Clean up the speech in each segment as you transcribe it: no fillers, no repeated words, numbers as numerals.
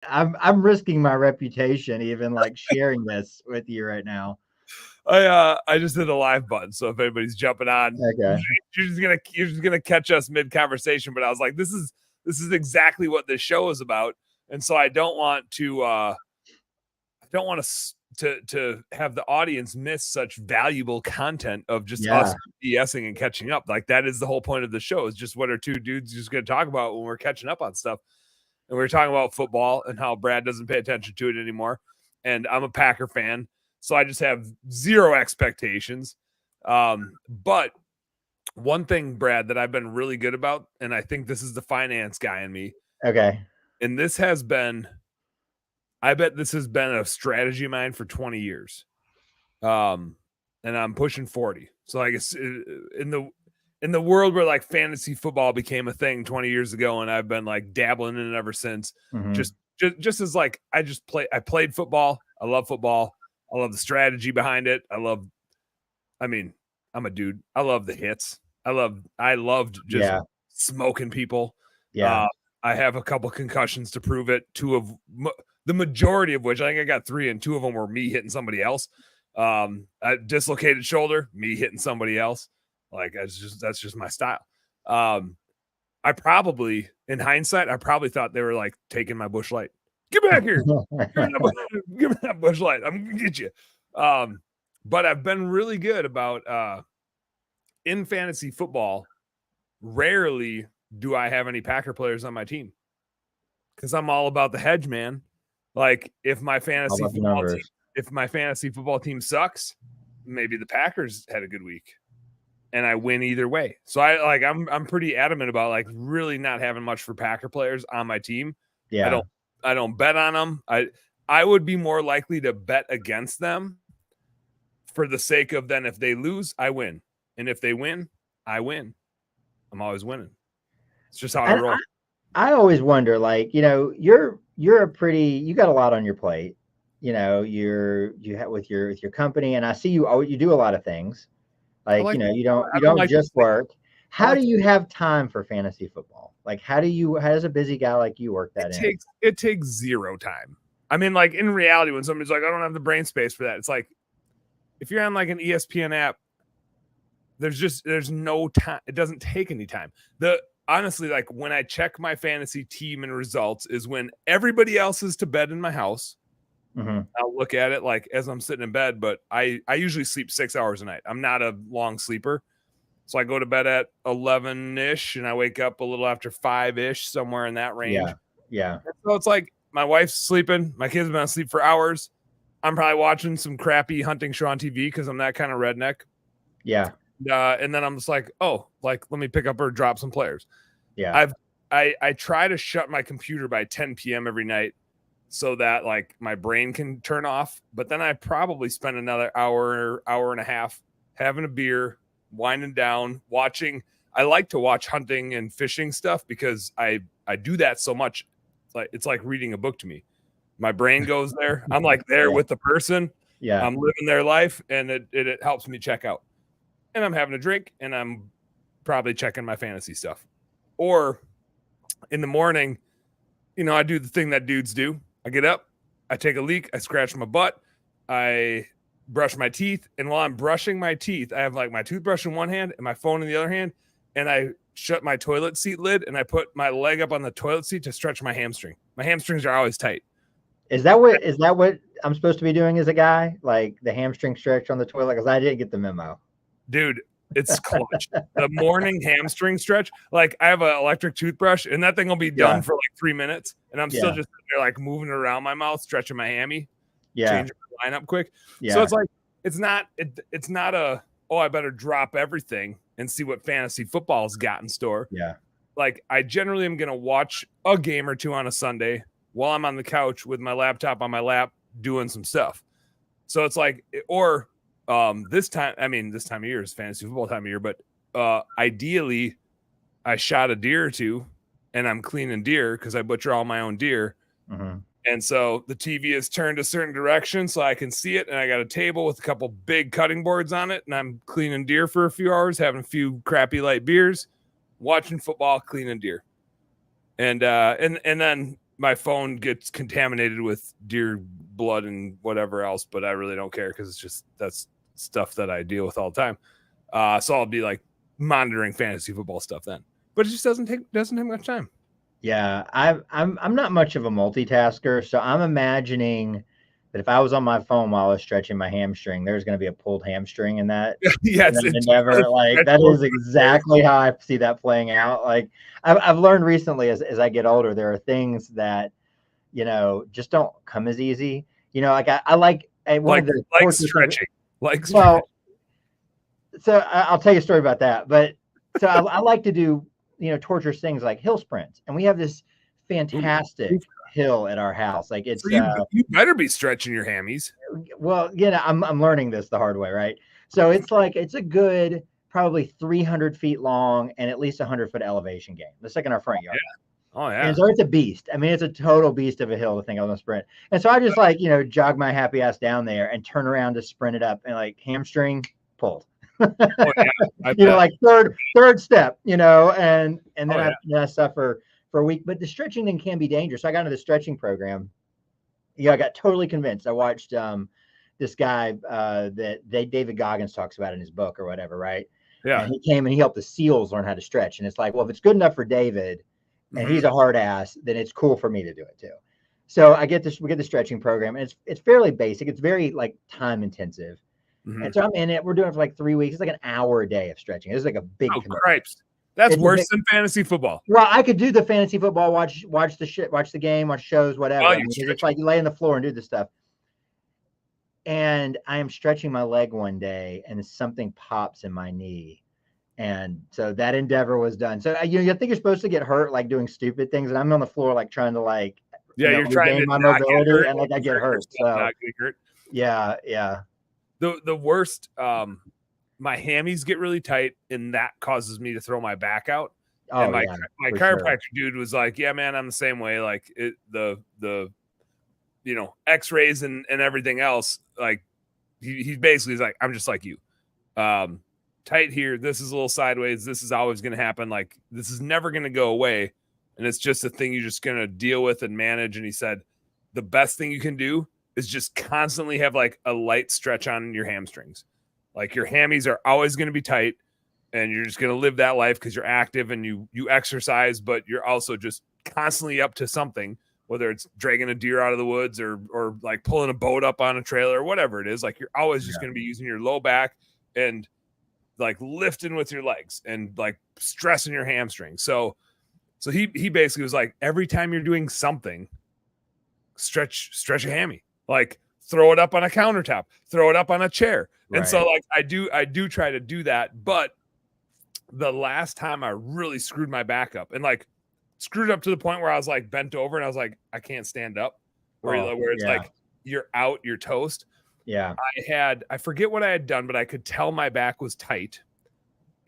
I'm risking my reputation even like sharing this with you right now. I just hit the live button, so if anybody's jumping on, Okay. you're just gonna catch us mid conversation. But I was like, this is exactly what this show is about, and so I don't want to have the audience miss such valuable content of just us BSing and catching up. Like that is the whole point of the show. Is just what are two dudes just gonna talk about when we're catching up on stuff. And we were talking about football and how Brad doesn't pay attention to it anymore. And I'm a Packer fan, so I just have zero expectations. But one thing, Brad, that I've been really good about, and I think this is the finance guy in me. Okay. And I bet this has been a strategy of mine for 20 years. And I'm pushing 40. So I guess in the world where like fantasy football became a thing 20 years ago, and I've been like dabbling in it ever since. Mm-hmm. Just as like I played football. I love football. I love the strategy behind it. I'm a dude. I love the hits. I loved just smoking people. Yeah. I have a couple concussions to prove it. The majority of which I think I got 3, and 2 of them were me hitting somebody else. A dislocated shoulder, me hitting somebody else. Like that's just my style. I probably, in hindsight, I probably thought they were like taking my Busch Light. Get back here! Give me that Busch Light. I'm gonna get you. But I've been really good about in fantasy football. Rarely do I have any Packer players on my team because I'm all about the hedge, man. Like if my fantasy football team sucks, maybe the Packers had a good week and I win either way. So I'm pretty adamant about like really not having much for Packer players on my team. Yeah. I don't bet on them. I would be more likely to bet against them for the sake of then if they lose, I win. And if they win, I win. I'm always winning. It's just how I roll. I always wonder, like, you're you got a lot on your plate. You have with your company, and I see you do a lot of things. Like, you don't just work. How do you have time for fantasy football? Like, how does a busy guy like you work that in? It takes zero time. I mean, like in reality, when somebody's like, I don't have the brain space for that. It's like, if you're on like an ESPN app, there's no time. It doesn't take any time. Honestly, like when I check my fantasy team and results is when everybody else is to bed in my house. Mm-hmm. I'll look at it like as I'm sitting in bed, but I usually sleep 6 hours a night. I'm not a long sleeper. So I go to bed at 11-ish and I wake up a little after 5-ish, somewhere in that range. Yeah. So it's like my wife's sleeping. My kids have been asleep for hours. I'm probably watching some crappy hunting show on TV because I'm that kind of redneck. Yeah. And then I'm just like, oh, like let me pick up or drop some players. Yeah. I try to shut my computer by 10 p.m. every night so that like my brain can turn off. But then I probably spend another hour and a half having a beer, winding down, watching. I like to watch hunting and fishing stuff because I do that so much. It's like reading a book to me. My brain goes there. I'm like there with the person. Yeah. I'm living their life, and it helps me check out. And I'm having a drink, and I'm probably checking my fantasy stuff. Or in the morning, I do the thing that dudes do. I get up, I take a leak, I scratch my butt, I brush my teeth. And while I'm brushing my teeth, I have like my toothbrush in one hand and my phone in the other hand. And I shut my toilet seat lid and I put my leg up on the toilet seat to stretch my hamstring. My hamstrings are always tight. Is that what I'm supposed to be doing as a guy? Like the hamstring stretch on the toilet? Because I didn't get the memo. Dude, it's clutch. The morning hamstring stretch. Like I have an electric toothbrush and that thing will be done for like 3 minutes. And I'm still just there, like moving it around my mouth, stretching my hammy. Changing my line up quick. So it's like, it's not a, I better drop everything and see what fantasy football's got in store. Yeah. Like I generally am going to watch a game or two on a Sunday while I'm on the couch with my laptop on my lap doing some stuff. So it's like, or this time of year is fantasy football time of year, but ideally I shot a deer or two and I'm cleaning deer because I butcher all my own deer. Mm-hmm. And so the TV is turned a certain direction so I can see it. And I got a table with a couple big cutting boards on it. And I'm cleaning deer for a few hours, having a few crappy light beers, watching football, cleaning deer. And then my phone gets contaminated with deer blood and whatever else, but I really don't care because it's just that's stuff that I deal with all the time. So I'll be like monitoring fantasy football stuff then, but it just doesn't take much time. Yeah, I'm not much of a multitasker, so I'm imagining that if I was on my phone while I was stretching my hamstring, there's going to be a pulled hamstring in that. Yes, in that endeavor. Like that is exactly how I see that playing out. Like I've learned recently as I get older, there are things that just don't come as easy. Like I like one of the like stretching, well. So I'll tell you a story about that, but so I like to do torturous things like hill sprints, and we have this fantastic hill at our house. Like it's so you better be stretching your hammies. Well, I'm learning this the hard way, right? So it's a good probably 300 feet long and at least 100-foot elevation gain. It's like in our front yard. Yeah. Oh yeah. And so it's a beast. I mean, it's a total beast of a hill to think I was gonna sprint. And so I just jog my happy ass down there and turn around to sprint it up, and like hamstring pulled. Oh, yeah. Like third step, and then I suffer for a week. But the stretching thing can be dangerous. So I got into the stretching program. I got totally convinced. I watched this guy that David Goggins talks about in his book or whatever, right? Yeah. And he came and he helped the SEALs learn how to stretch. And it's like, well, if it's good enough for David and he's a hard ass, then it's cool for me to do it too. So we get the stretching program, and it's fairly basic. It's very like time intensive. And so I'm in it. We're doing it for like 3 weeks. It's like an hour a day of stretching. It's like a big cripes. That's worse than fantasy football. Well, I could do the fantasy football, watch the game, watch shows, whatever. It's like you lay on the floor and do the stuff. And I am stretching my leg one day, and something pops in my knee, and so that endeavor was done. So you think you're supposed to get hurt like doing stupid things, and I'm on the floor like trying to you're trying to my mobility, and like I get hurt. So not get hurt. Yeah. The worst. My hammies get really tight, and that causes me to throw my back out. Oh, and my chiropractor dude was like, "Yeah, man, I'm the same way. Like the X-rays and everything else. Like he basically is like, I'm just like you. Tight here. This is a little sideways. This is always going to happen. Like this is never going to go away, and it's just a thing you're just going to deal with and manage." And he said, the best thing you can do is just constantly have like a light stretch on your hamstrings. Like your hammies are always going to be tight, and you're just going to live that life because you're active and you exercise, but you're also just constantly up to something, whether it's dragging a deer out of the woods or like pulling a boat up on a trailer or whatever it is. Like you're always just going to be using your low back and like lifting with your legs and like stressing your hamstrings. So he basically was like, every time you're doing something, stretch a hammy, like throw it up on a countertop, throw it up on a chair. Right. And so like I do try to do that. But the last time I really screwed my back up, and like screwed up to the point where I was like bent over and I was like, I can't stand up, where it's like you're out, you're toast. Yeah. I forget what I had done, but I could tell my back was tight.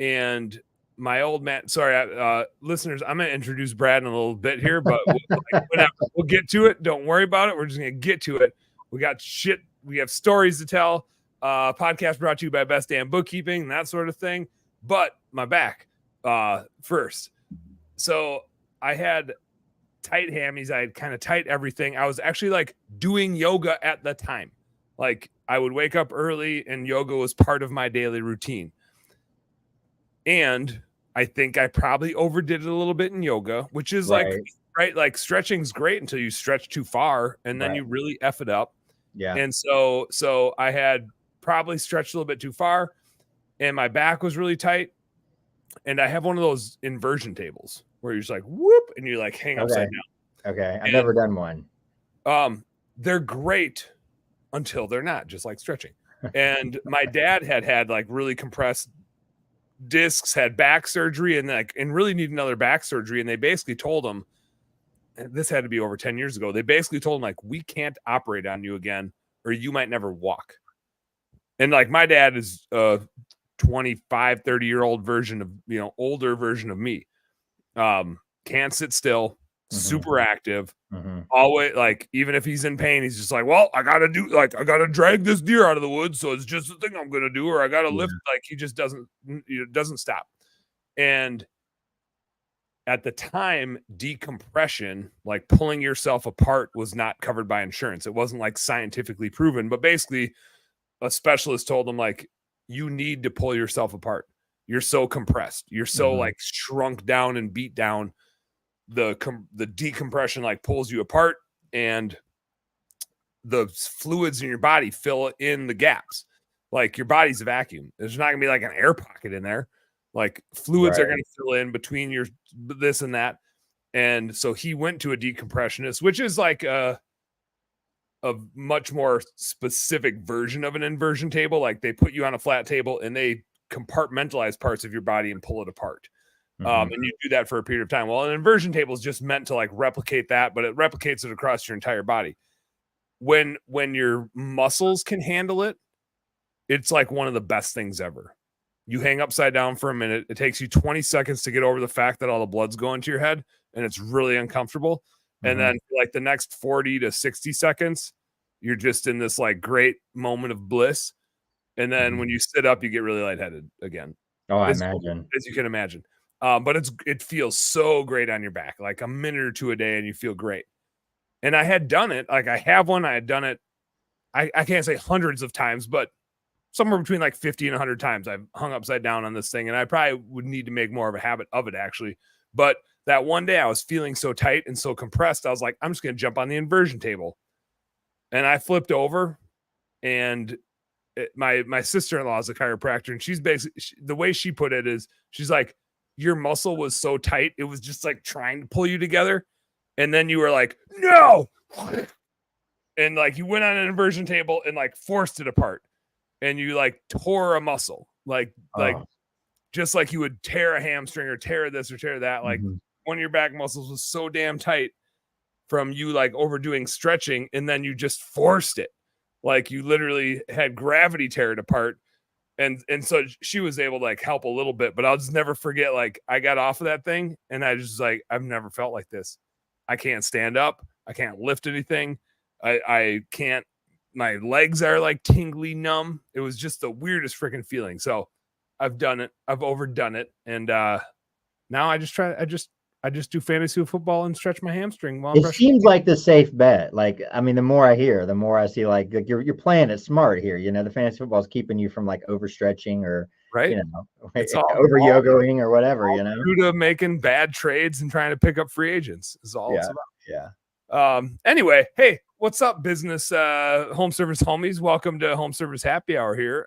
And my old man, sorry, listeners, I'm going to introduce Brad in a little bit here, but we'll get to it. Don't worry about it. We're just going to get to it. We have stories to tell. Podcast brought to you by Best Damn Bookkeeping and that sort of thing. But my back first. So I had tight hammies. I had kind of tight everything. I was actually like doing yoga at the time. Like I would wake up early and yoga was part of my daily routine. And I think I probably overdid it a little bit in yoga, which is like stretching's great until you stretch too far and then you really F it up. Yeah. And so I had probably stretched a little bit too far, and my back was really tight. And I have one of those inversion tables where you're just like whoop and you like hang upside down. Okay. I've never done one. They're great until they're not, just like stretching. And my dad had like really compressed discs, had back surgery, and really need another back surgery. And they basically told him, and this had to be over 10 years ago. They basically told him like, we can't operate on you again, or you might never walk. And like my dad is 25, 30-year-old version of, older version of me. Can't sit still, super active, always like, even if he's in pain, he's just like, well, I gotta drag this deer out of the woods. So it's just the thing I'm going to do, or I got to lift. Like he just doesn't stop. And at the time, decompression, like pulling yourself apart, was not covered by insurance. It wasn't like scientifically proven, but basically a specialist told them, like, you need to pull yourself apart. You're so compressed. You're so like shrunk down and beat down. The decompression like pulls you apart, and the fluids in your body fill in the gaps. Like, your body's a vacuum. There's not gonna be like an air pocket in there. Like, fluids are gonna fill in between your this and that. And so he went to a decompressionist, which is like a much more specific version of an inversion table. Like, they put you on a flat table and they compartmentalize parts of your body and pull it apart. And you do that for a period of time. Well, an inversion table is just meant to like replicate that, but it replicates it across your entire body. When your muscles can handle it, it's like one of the best things ever. You hang upside down for a minute. It takes you 20 seconds to get over the fact that all the blood's going to your head, and it's really uncomfortable. And then like the next 40 to 60 seconds, you're just in this like great moment of bliss. And then when you sit up, you get really lightheaded again. Oh, I imagine. As you can imagine. But it feels so great on your back, like a minute or two a day, and you feel great. And I had done it. Like, I have one. I had done it. I can't say hundreds of times, but somewhere between like 50 and 100 times I've hung upside down on this thing. And I probably would need to make more of a habit of it, actually. But that one day I was feeling so tight and so compressed, I was like, I'm just going to jump on the inversion table. And I flipped over, and my sister-in-law is a chiropractor, and she's basically, the way she put it is, she's like, your muscle was so tight, it was just like trying to pull you together. And then you were like, no. And like, you went on an inversion table and like forced it apart, and you like tore a muscle, like just like you would tear a hamstring or tear this or tear that. Like, one of your back muscles was so damn tight from you like overdoing stretching, and then you just forced it. Like, you literally had gravity tear it apart. And so she was able to like help a little bit, but I'll just never forget, like, I got off of that thing and I just like, I've never felt like this. I can't stand up. I can't lift anything. I can't, my legs are like tingly numb. It was just the weirdest freaking feeling. So I've done it. I've overdone it. And now I just do fantasy football and stretch my hamstring while it seems like the safe bet. Like, I mean, the more I hear, the more I see like you're playing it smart here. You know, the fantasy football is keeping you from like overstretching or right, you know, it's over yogaing or whatever. You know, due to making bad trades and trying to pick up free agents is all it's about. Yeah. Anyway, hey, what's up, business home service homies? Welcome to Home Service Happy Hour here.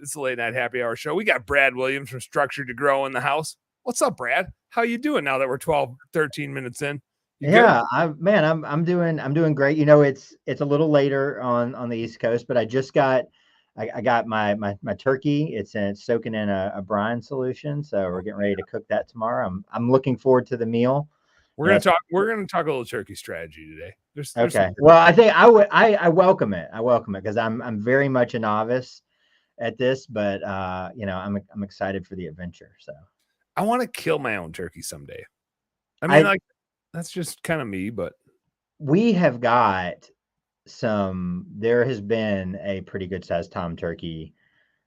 It's a late night happy hour show. We got Brad Williams from Structured to Grow in the house. What's up, Brad? How you doing now that we're 12, 13 minutes in? Yeah, I'm doing great. You know, it's a little later on the East Coast, but I just got my turkey. It's soaking in a brine solution, so we're getting ready to cook that tomorrow. I'm looking forward to the meal. We're gonna talk a little turkey strategy today. There's okay. Well, I think I welcome it. I welcome it because I'm very much a novice at this, but you know, I'm excited for the adventure. So I want to kill my own turkey someday. I mean, like, that's just kind of me, but we have got there has been a pretty good sized tom turkey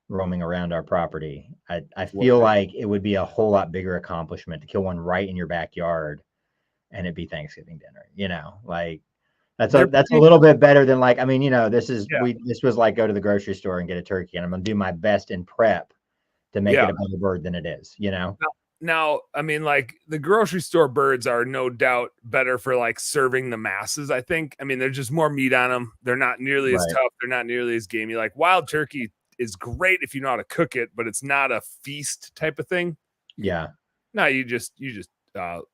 roaming around our property. I feel like it would be a whole lot bigger accomplishment to kill one right in your backyard and it'd be Thanksgiving dinner, you know, like that's a little bit better than like, I mean, you know, this was like go to the grocery store and get a turkey, and I'm going to do my best in prep to make it a better bird than it is, you know? Now, I mean, like, the grocery store birds are no doubt better for like serving the masses, I think. I mean, there's just more meat on them. They're not nearly as tough. They're not nearly as gamey. Like, wild turkey is great if you know how to cook it, but it's not a feast type of thing. Yeah. No, you just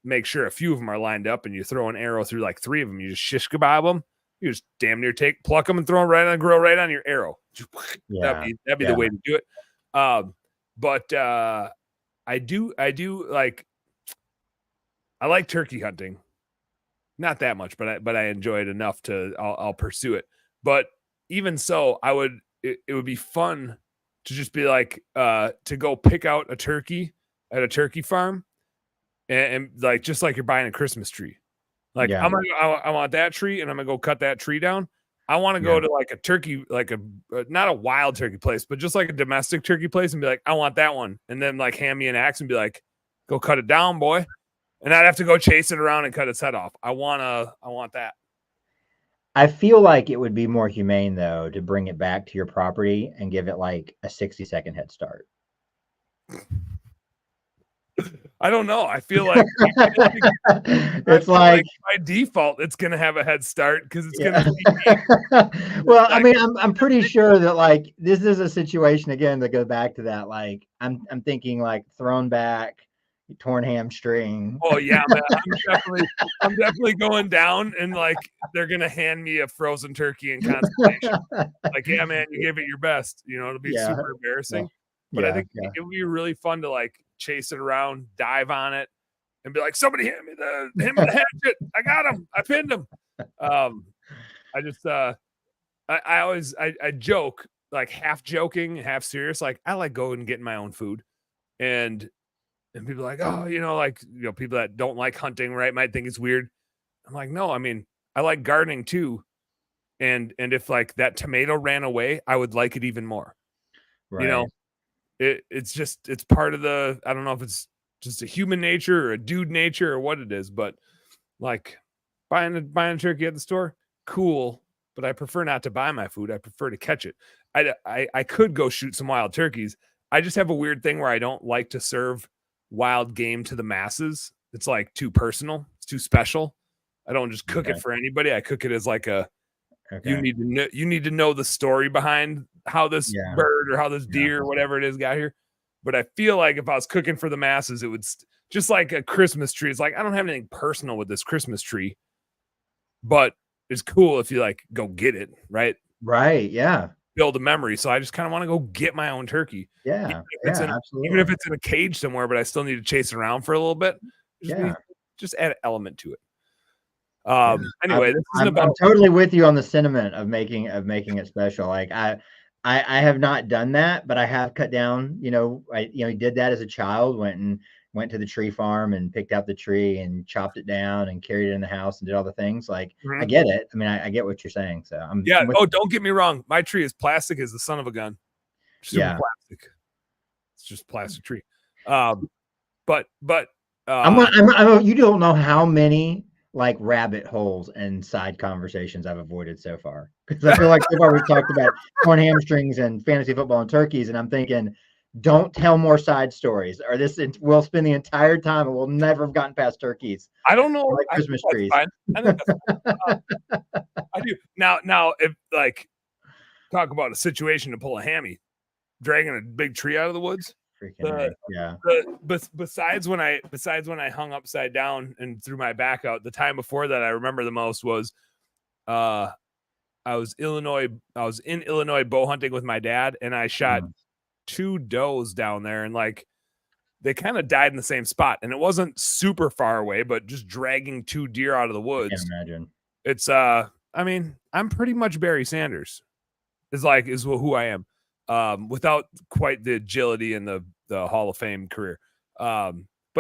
make sure a few of them are lined up, and you throw an arrow through like 3 of them. You just shish kebab them. You just damn near pluck them and throw them right on the grill, right on your arrow. That'd be the way to do it. But I do like, I like turkey hunting, not that much, but I enjoy it enough to I'll pursue it. But even so, it would be fun to just be like to go pick out a turkey at a turkey farm, and like, just like you're buying a Christmas tree. Like, I want that tree, and I'm gonna go cut that tree down. I want to go to like a turkey, like not a wild turkey place, but just like a domestic turkey place, and be like, I want that one. And then like hand me an axe and be like, go cut it down, boy. and I'd have to go chase it around and cut its head off. I want that. I feel like it would be more humane though to bring it back to your property and give it like a 60-second head start. I don't know. I feel like it's like by default, it's going to have a head start because it's going to. Well, I mean, I'm pretty sure that like this is a situation again that goes back to that. Like I'm thinking like thrown back, torn hamstring. Oh yeah, man. I'm definitely going down, and like they're going to hand me a frozen turkey in consolation. Like, yeah, man, you gave it your best. You know, it'll be super embarrassing. But I think it would be really fun to like chase it around, dive on it, and be like, somebody hand me the hatchet. I got him. I pinned him. I just I always joke, like half joking, half serious. Like I like going and getting my own food. And people are like, oh, like people that don't like hunting, right, might think it's weird. I'm like, no, I mean, I like gardening too. And if like that tomato ran away, I would like it even more. Right. It's part of the, I don't know if it's just a human nature or a dude nature or what it is, but like buying a turkey at the store, cool. But I prefer not to buy my food. I prefer to catch it. I could go shoot some wild turkeys. I just have a weird thing where I don't like to serve wild game to the masses. It's like too personal. It's too special. I don't just cook it for anybody. I cook it as like a, you need to know the story behind how this bird or how this deer or whatever it is got here. But I feel like if I was cooking for the masses, it would just like a Christmas tree. It's like, I don't have anything personal with this Christmas tree, but it's cool if you like go get it. Right. Yeah. Build a memory. So I just kind of want to go get my own turkey. Yeah. Absolutely. Even if it's in a cage somewhere, but I still need to chase it around for a little bit. Just add an element to it. Anyway, I'm totally with you on the sentiment of making it special. Like I have not done that, but I have cut down, I did that as a child, went to the tree farm and picked out the tree and chopped it down and carried it in the house and did all the things. Like I get it. I mean, I get what you're saying. So I'm don't get me wrong. My tree is plastic as the son of a gun. Super plastic. It's just plastic tree. But you don't know how many like rabbit holes and side conversations I've avoided so far, because I feel like so far we've talked about torn hamstrings and fantasy football and turkeys, and I'm thinking, don't tell more side stories, or we'll spend the entire time and we'll never have gotten past turkeys. I don't know, like Christmas trees. I think that's I do now. If like talk about a situation to pull a hammy, dragging a big tree out of the woods. Besides when I hung upside down and threw my back out, the time before that I remember the most was I was in Illinois bow hunting with my dad, and I shot 2 does down there, and like they kind of died in the same spot, and it wasn't super far away, but just dragging 2 deer out of the woods. I can't imagine. It's I mean, I'm pretty much Barry Sanders is who I am. Without quite the agility and the Hall of Fame career. But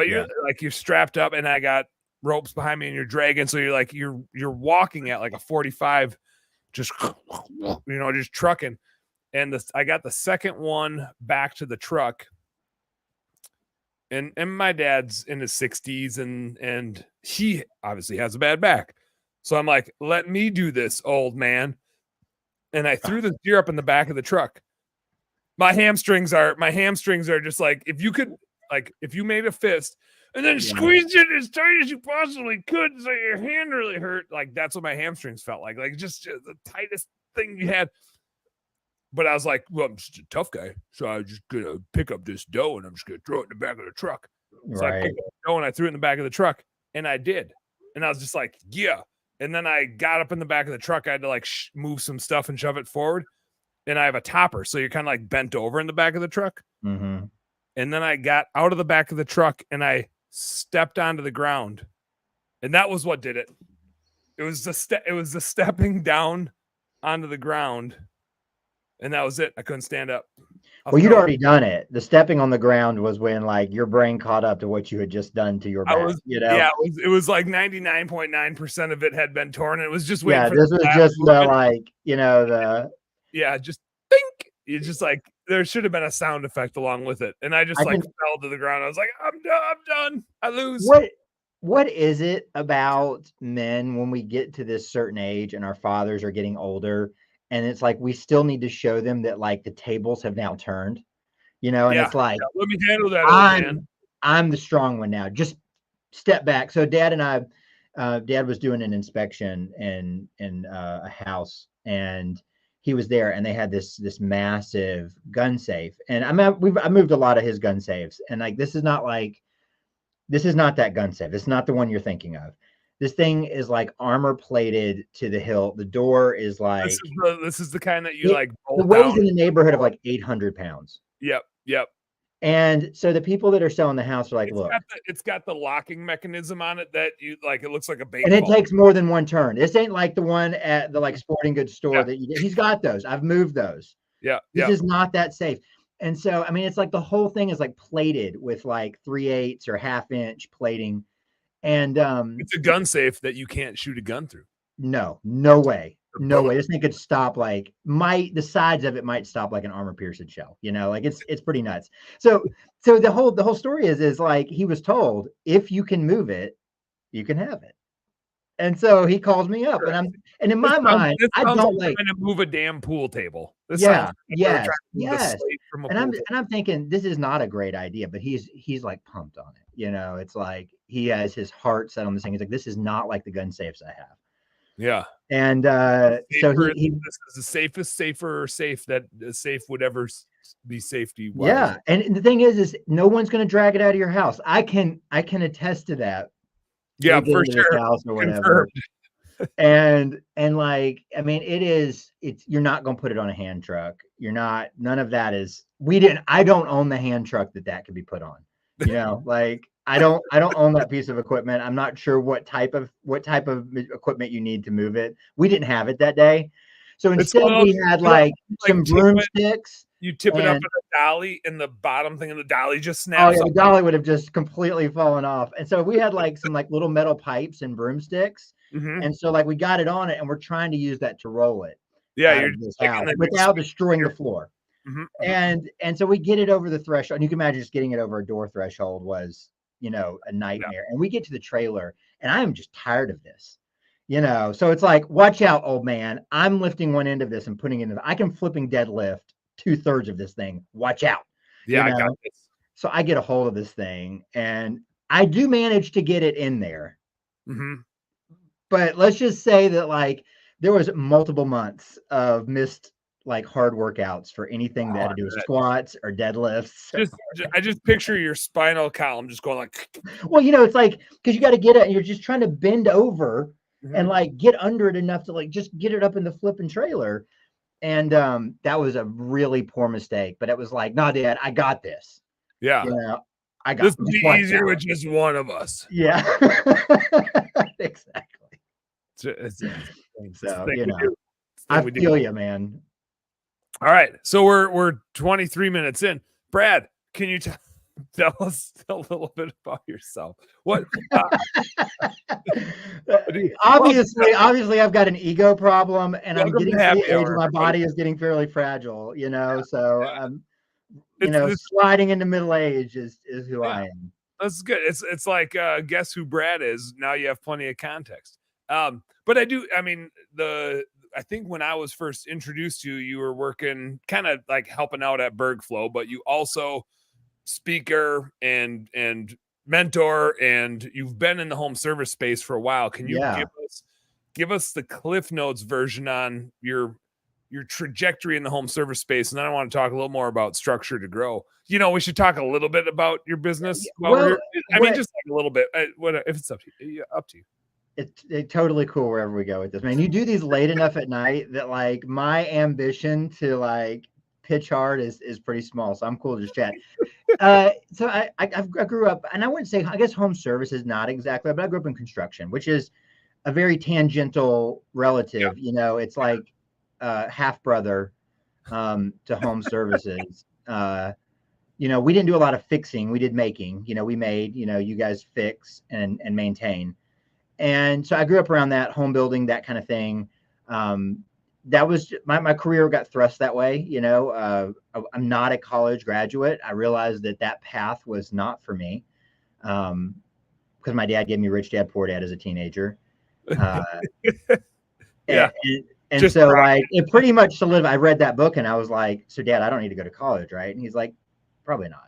you're strapped up, and I got ropes behind me, and you're dragging. So you're like, you're walking at like a 45, just, just trucking. And I got the second one back to the truck, and my dad's in his 60s, and he obviously has a bad back. So I'm like, let me do this, old man. And I threw the deer up in the back of the truck. My hamstrings are just like, if you made a fist and then squeezed it as tight as you possibly could so your hand really hurt. Like that's what my hamstrings felt like just the tightest thing you had. But I was like, well, I'm just a tough guy. So I'm just going to pick up this doe and I'm just going to throw it in the back of the truck. So I picked up the doe and I threw it in the back of the truck, and I did. And I was just like, yeah. And then I got up in the back of the truck. I had to like move some stuff and shove it forward. And I have a topper, so you're kind of like bent over in the back of the truck. Mm-hmm. And then I got out of the back of the truck and I stepped onto the ground, and that was what did it. It was the stepping down onto the ground, and that was it. I couldn't stand up. Well, you'd already done it. The stepping on the ground was when like your brain caught up to what you had just done to your back. Yeah, it was like 99.9% of it had been torn. It was just waiting. Yeah, this was just just think. It's just like there should have been a sound effect along with it, and I just fell to the ground. I was like, I'm done. I lose. what is it about men when we get to this certain age and our fathers are getting older, and it's like we still need to show them that like the tables have now turned, and Yeah, it's like let me handle that, old man. I'm the strong one now. Just step back. So Dad and I, Dad was doing an inspection in a house, and he was there, and they had this massive gun safe, and I moved a lot of his gun safes, and like this is not that gun safe. It's not the one you're thinking of. This thing is like armor plated to the hilt. The door is like This is the kind that you it, like the bolt weigh's down. in the neighborhood of like 800 pounds. Yep, yep. And so the people that are selling the house are like, look, It's got the locking mechanism on it that you like. It looks like a and it baseball. takes more than one turn. This ain't like the one at the like sporting goods store Yeah. he's got those. I've moved those. Yeah, This is not that safe. And so, I mean, it's like the whole thing is like plated with like 3/8 or half-inch plating. And it's a gun safe that you can't shoot a gun through. no way. No way. This thing could stop like the sides of it might stop like an armor piercing shell. Like it's pretty nuts. So the whole story is like he was told if you can move it, you can have it. And so he calls me up, and in my mind, I don't like trying to move a damn pool table. This yes. From a And I'm thinking this is not a great idea, but he's like pumped on it. It's like he has his heart set on this thing. He's like, this is not like the gun safes I have. Yeah. And so this is the safest, safe that a safe would ever be safety wise. Yeah. And the thing is no one's going to drag it out of your house. I can attest to that. Yeah, for sure. House or whatever. and like, I mean, it's you're not going to put it on a hand truck. None of that is, I don't own the hand truck that could be put on, like I don't own that piece of equipment. I'm not sure what type of equipment you need to move it. We didn't have it that day. So instead we had like some broomsticks. You tip it up in a dolly, and the bottom thing of the dolly just snaps. Oh yeah, the dolly would have just completely fallen off. And so we had like some like little metal pipes and broomsticks. Mm-hmm. And so like we got it on it, and we're trying to use that to roll it. Yeah, you're just without destroying the floor. Mm-hmm. And so we get it over the threshold. And you can imagine just getting it over a door threshold was, a nightmare. Yeah. And we get to the trailer, and I am just tired of this. So it's like, watch out, old man. I'm lifting one end of this and putting it in. I can flipping deadlift 2/3 of this thing. Watch out. Yeah, I got this. So I get a hold of this thing, and I do manage to get it in there. Mm-hmm. But let's just say that like there was multiple months of missed like hard workouts for anything that had to do with squats or deadlifts. I just picture your spinal column just going like. Well, it's like because you got to get it, and you're just trying to bend over and like get under it enough to like just get it up in the flipping trailer. And that was a really poor mistake, but it was like, no, Dad, I got this. Yeah. I got this. Would be easier with just one of us. Yeah. Exactly. So, I feel you, man. All right. So we're 23 minutes in. Brad, can you tell us a little bit about yourself? What obviously I've got an ego problem, and I'm getting to the age where my body is getting fairly fragile, so I'm sliding into middle age is who I am. That's good. It's like guess who Brad is. Now you have plenty of context. But I think when I was first introduced to you, you were working kind of like helping out at Bergflow, but you also speaker and mentor, and you've been in the home service space for a while. Can you give us the Cliff Notes version on your trajectory in the home service space? And then I want to talk a little more about Structure to Grow. We should talk a little bit about your business. Just like a little bit. If it's up to you. It's totally cool wherever we go with this, man. You do these late enough at night that like my ambition to like pitch hard is pretty small. So I'm cool to just chat. So I grew up, and I wouldn't say, I guess home service is not exactly, but I grew up in construction, which is a very tangential relative. Yeah. It's like half brother to home services. We didn't do a lot of fixing. We did making. We made. You guys fix and maintain. And so I grew up around that, home building, that kind of thing. That was my career got thrust that way. I'm not a college graduate. I realized that path was not for me. because my dad gave me Rich Dad Poor Dad as a teenager. Uh, Yeah. and so like it pretty much solidified. I read that book and I was like, so Dad, I don't need to go to college, right? And he's like, probably not.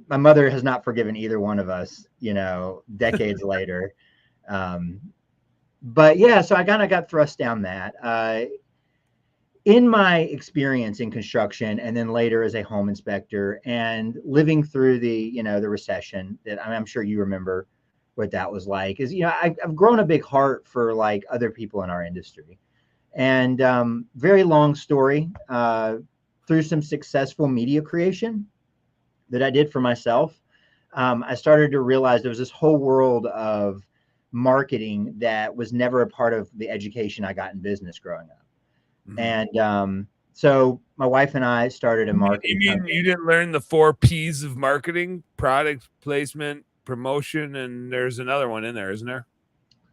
My mother has not forgiven either one of us, you know, decades later. But yeah, so I kind of got thrust down that. In my experience in construction and then later as a home inspector and living through the recession that I'm sure you remember what that was like, is, I've grown a big heart for like other people in our industry. And very long story, through some successful media creation that I did for myself, I started to realize there was this whole world of marketing that was never a part of the education I got in business growing up. And so my wife and I started a marketing company. You didn't learn the 4 P's of marketing: product placement, promotion, and there's another one in there, isn't there?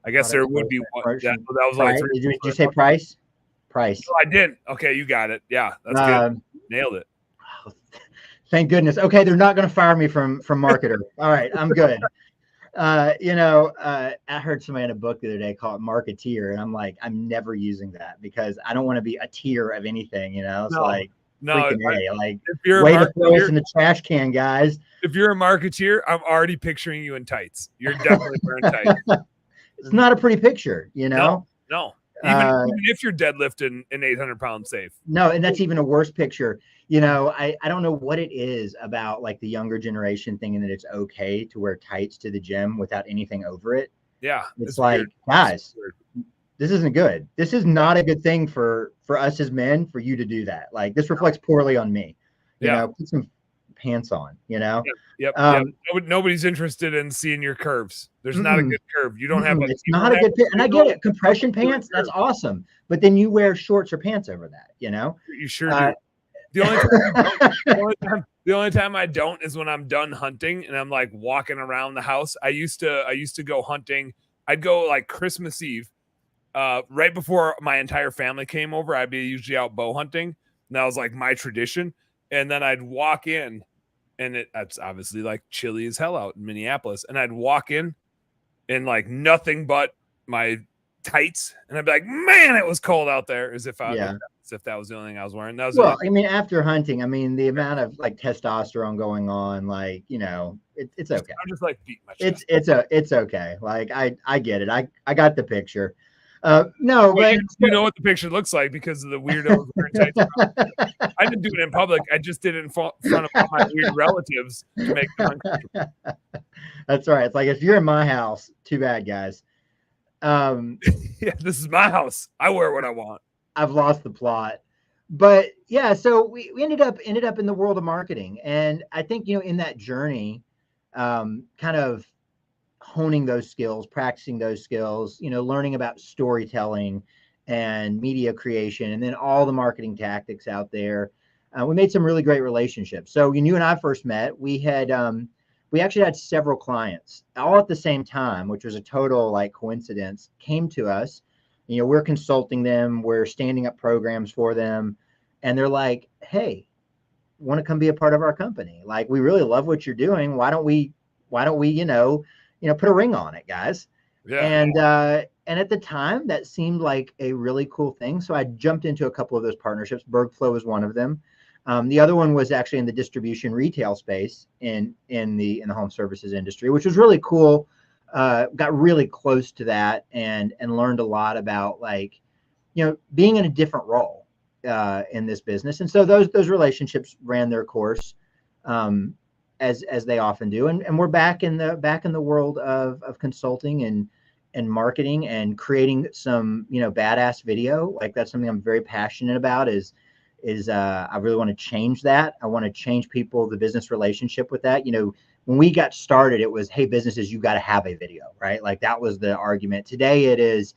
I guess there would be one. That was like 3. Did you say price? Price. No, I didn't. Okay, you got it. Yeah, that's good. Nailed it. Thank goodness. Okay, they're not going to fire me from marketer. All right, I'm good. I heard somebody in a book the other day call it marketeer, and I'm like, I'm never using that because I don't want to be a tier of anything. It's like freaking A. Like, way to throw us in the trash can, guys. If you're a marketeer, I'm already picturing you in tights. You're definitely wearing tights. It's not a pretty picture, No. Even if you're deadlifting an 800-pound safe. No, and that's even a worse picture. I don't know what it is about like the younger generation thinking that it's okay to wear tights to the gym without anything over it. Yeah. It's like, weird. Guys, this isn't good. This is not a good thing for us as men, for you to do that. Like, this reflects poorly on me. Put some pants on, Yep. Nobody's interested in seeing your curves. There's not a good curve. You don't have a, it's not a good fit. And I get it. Compression pants, that's awesome. But then you wear shorts or pants over that, You sure do. The only time I don't is when I'm done hunting and I'm like walking around the house. I used to go hunting. I'd go like Christmas Eve, right before my entire family came over. I'd be usually out bow hunting, and that was like my tradition. And then I'd walk in, and it's obviously like chilly as hell out in Minneapolis. And I'd walk in like nothing but my tights, and I'd be like, man, it was cold out there, as if that was the only thing I was wearing. I mean, after hunting, the amount of like testosterone going on, like, it's okay. I'm just like beating my chest. It's okay. Like, I get it. I got the picture. No, but you know what the picture looks like because of the weirdos wearing tights. I didn't do it in public. I just did it in front of all my weird relatives to make them uncomfortable. That's right. It's like, if you're in my house, too bad, guys. Yeah, this is my house. I wear what I want. I've lost the plot. But yeah, so we ended up in the world of marketing. And I think, in that journey, kind of honing those skills, practicing those skills, learning about storytelling and media creation, and then all the marketing tactics out there. We made some really great relationships. So when you and I first met, we actually had several clients all at the same time, which was a total like coincidence, came to us. We're consulting them, we're standing up programs for them, and they're like, hey, want to come be a part of our company? Like, we really love what you're doing. Why don't we, put a ring on it, guys? Yeah. And at the time, that seemed like a really cool thing. So I jumped into a couple of those partnerships. Bergflow was one of them. The other one was actually in the distribution retail space in the home services industry, which was really cool. Got really close to that and learned a lot about, like, being in a different role in this business. And so those relationships ran their course, as they often do. And we're back in the world of consulting and marketing and creating some, badass video. Like, that's something I'm very passionate about, is I really want to change that. I want to change the business relationship with that. When we got started, it was, hey, businesses, you got to have a video, right? Like, that was the argument. Today, it is,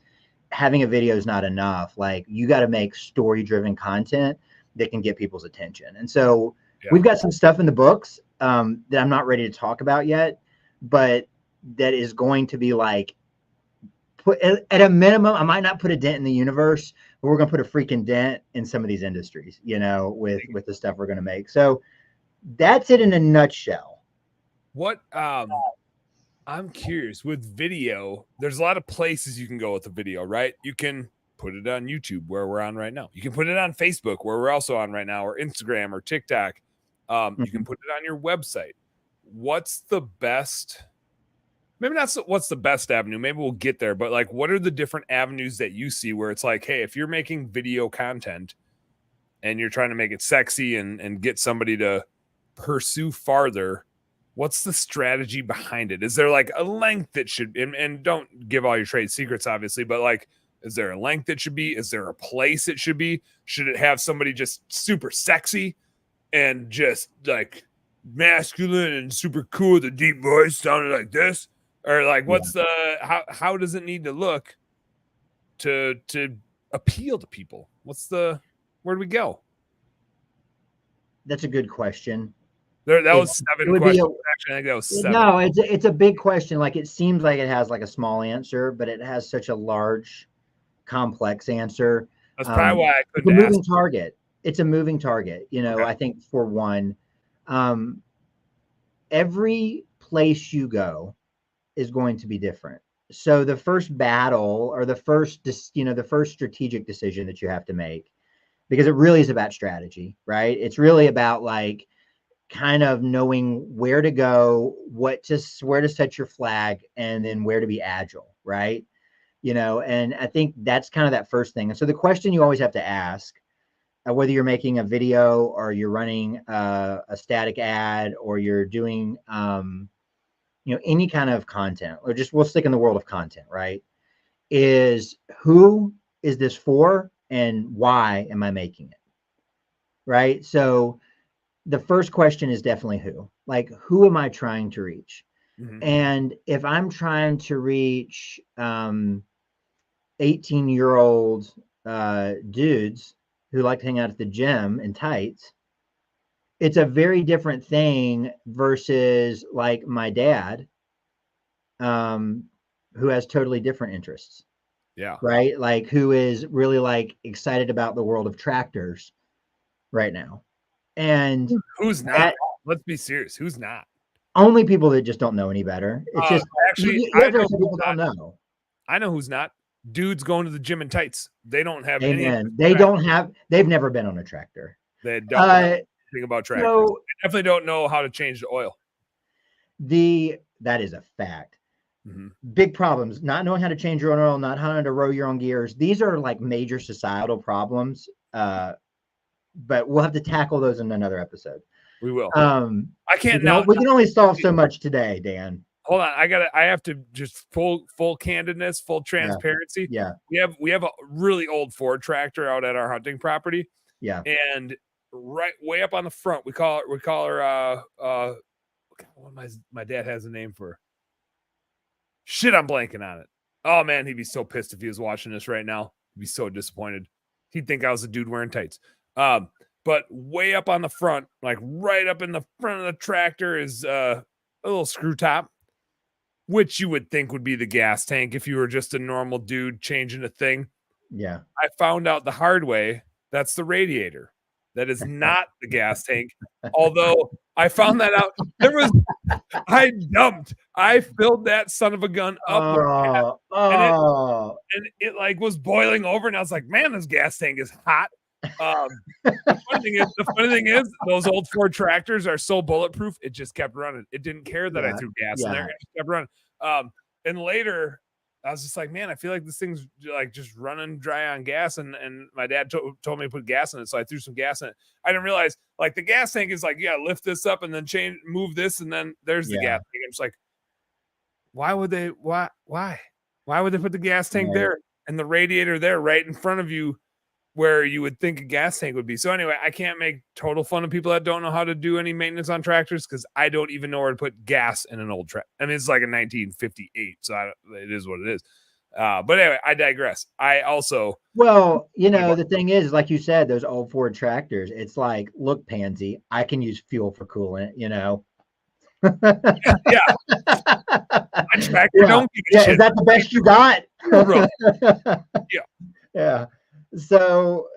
having a video is not enough. Like, you got to make story-driven content that can get people's attention. And so we've got some stuff in the books that I'm not ready to talk about yet, but that is going to be like, at a minimum, I might not put a dent in the universe, but we're going to put a freaking dent in some of these industries, with the stuff we're going to make. So that's it in a nutshell. What I'm curious with video, there's a lot of places you can go with the video, right? You can put it on YouTube where we're on right now. You can put it on Facebook where we're also on right now, or Instagram or TikTok. You can put it on your website. What's the best? Maybe not what's the best avenue. Maybe we'll get there, but like, what are the different avenues that you see where it's like, hey, if you're making video content and you're trying to make it sexy and get somebody to pursue farther, what's the strategy behind it? Is there like a length that should, and don't give all your trade secrets, obviously, but like, is there a length it should be? Is there a place it should be? Should it have somebody just super sexy and just like masculine and super cool with a deep voice sounding like this? Or like, what's the, how does it need to look to appeal to people? What's the, where do we go? That's a good question. That was 7 questions. Actually, I think that was 7. No, it's a big question. Like, it seems like it has like a small answer, but it has such a large, complex answer. That's probably why I couldn't ask. It's a moving target. It's a moving target. You know, okay. I think for one, every place you go is going to be different. So the first battle, or the first strategic decision that you have to make, because it really is about strategy, right? It's really about like kind of knowing where to go, where to set your flag, and then where to be agile, right? You know, and I think that's kind of that first thing. And so the question you always have to ask, whether you're making a video or you're running a static ad or you're doing any kind of content, or just, we'll stick in the world of content, right? Is, who is this for and why am I making it? Right? So the first question is definitely who. Like, who am I trying to reach? And if I'm trying to reach 18-year-old dudes who like to hang out at the gym in tights, it's a very different thing versus like my dad, who has totally different interests. Yeah. Right. Like, who is really like excited about the world of tractors right now. And who's not? Let's be serious. Who's not? Only people that just don't know any better. It's just, actually, people don't know. I know who's not. Dudes going to the gym in tights. They don't have Amen. They've never been on a tractor. They don't know anything about tractors. So, they definitely don't know how to change the oil. That is a fact. Big problems. Not knowing how to change your own oil, not how to row your own gears. These are like major societal problems. But we'll have to tackle those in another episode. We will. I can't now. We can only solve so much today, Dan. Hold on. I have to just full candidness, full transparency. Yeah. We have a really old Ford tractor out at our hunting property. Yeah. And right way up on the front, we call her my dad has a name for her. Shit, I'm blanking on it. Oh man, he'd be so pissed if he was watching this right now. He'd be so disappointed. He'd think I was a dude wearing tights. But way up on the front, like right up in the front of the tractor, is a little screw top, which you would think would be the gas tank if you were just a normal dude changing a thing. Yeah. I found out the hard way that's the radiator. That is not the gas tank. Although I found that out. I filled that son of a gun up with gas, and it like was boiling over, and I was like, man, this gas tank is hot. The funny thing is, those old Ford tractors are so bulletproof, it just kept running. It didn't care that I threw gas in there. It just kept running. And later, I was just like, man, I feel like this thing's like just running dry on gas. And my dad told me to put gas in it. So I threw some gas in it. I didn't realize like the gas tank is like, yeah, lift this up and then move this. And then there's the gas tank. I'm just like, why would they put the gas tank there and the radiator there right in front of you where you would think a gas tank would be? So anyway, I can't make total fun of people that don't know how to do any maintenance on tractors, because I don't even know where to put gas in an old tractor. I mean, it's like a 1958, so it is what it is. But anyway, I digress. The thing is, like you said, those old Ford tractors, it's like, look, pansy, I can use fuel for coolant, yeah. My tractor don't give a shit. Is that the best you got? Yeah. So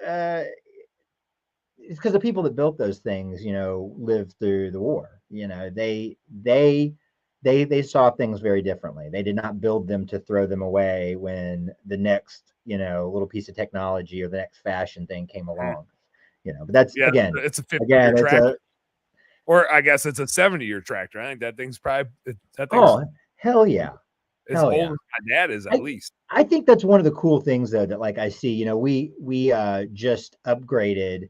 it's because the people that built those things, lived through the war. They they saw things very differently. They did not build them to throw them away when the next, little piece of technology or the next fashion thing came along. But that's Yeah, again, it's a 50-year it's tractor. Or I guess it's a 70-year tractor. I think that thing's hell yeah. As old as my dad is, at least. I think that's one of the cool things though that like I see, we just upgraded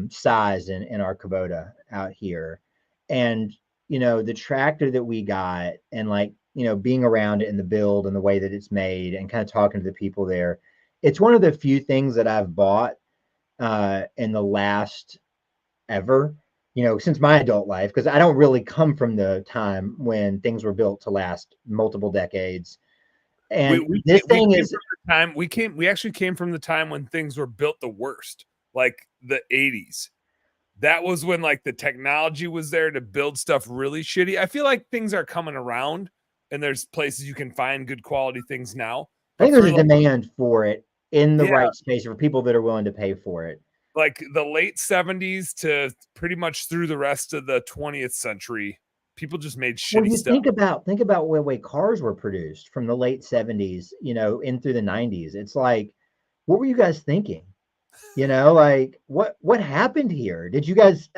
size in our Kubota out here. And the tractor that we got, and like, being around it and the build and the way that it's made and kind of talking to the people there, it's one of the few things that I've bought in the last ever, since my adult life, because I don't really come from the time when things were built to last multiple decades. And this thing is we actually came from the time when things were built the worst, like the 80s. That was when like the technology was there to build stuff really shitty. I feel like things are coming around and there's places you can find good quality things now. I think there's a demand for it in the right space for people that are willing to pay for it. Like the late 70s to pretty much through the rest of the 20th century, people just made shitty stuff. Think about the way cars were produced from the late 70s, in through the 90s. It's like, what were you guys thinking? Like what happened here? Did you guys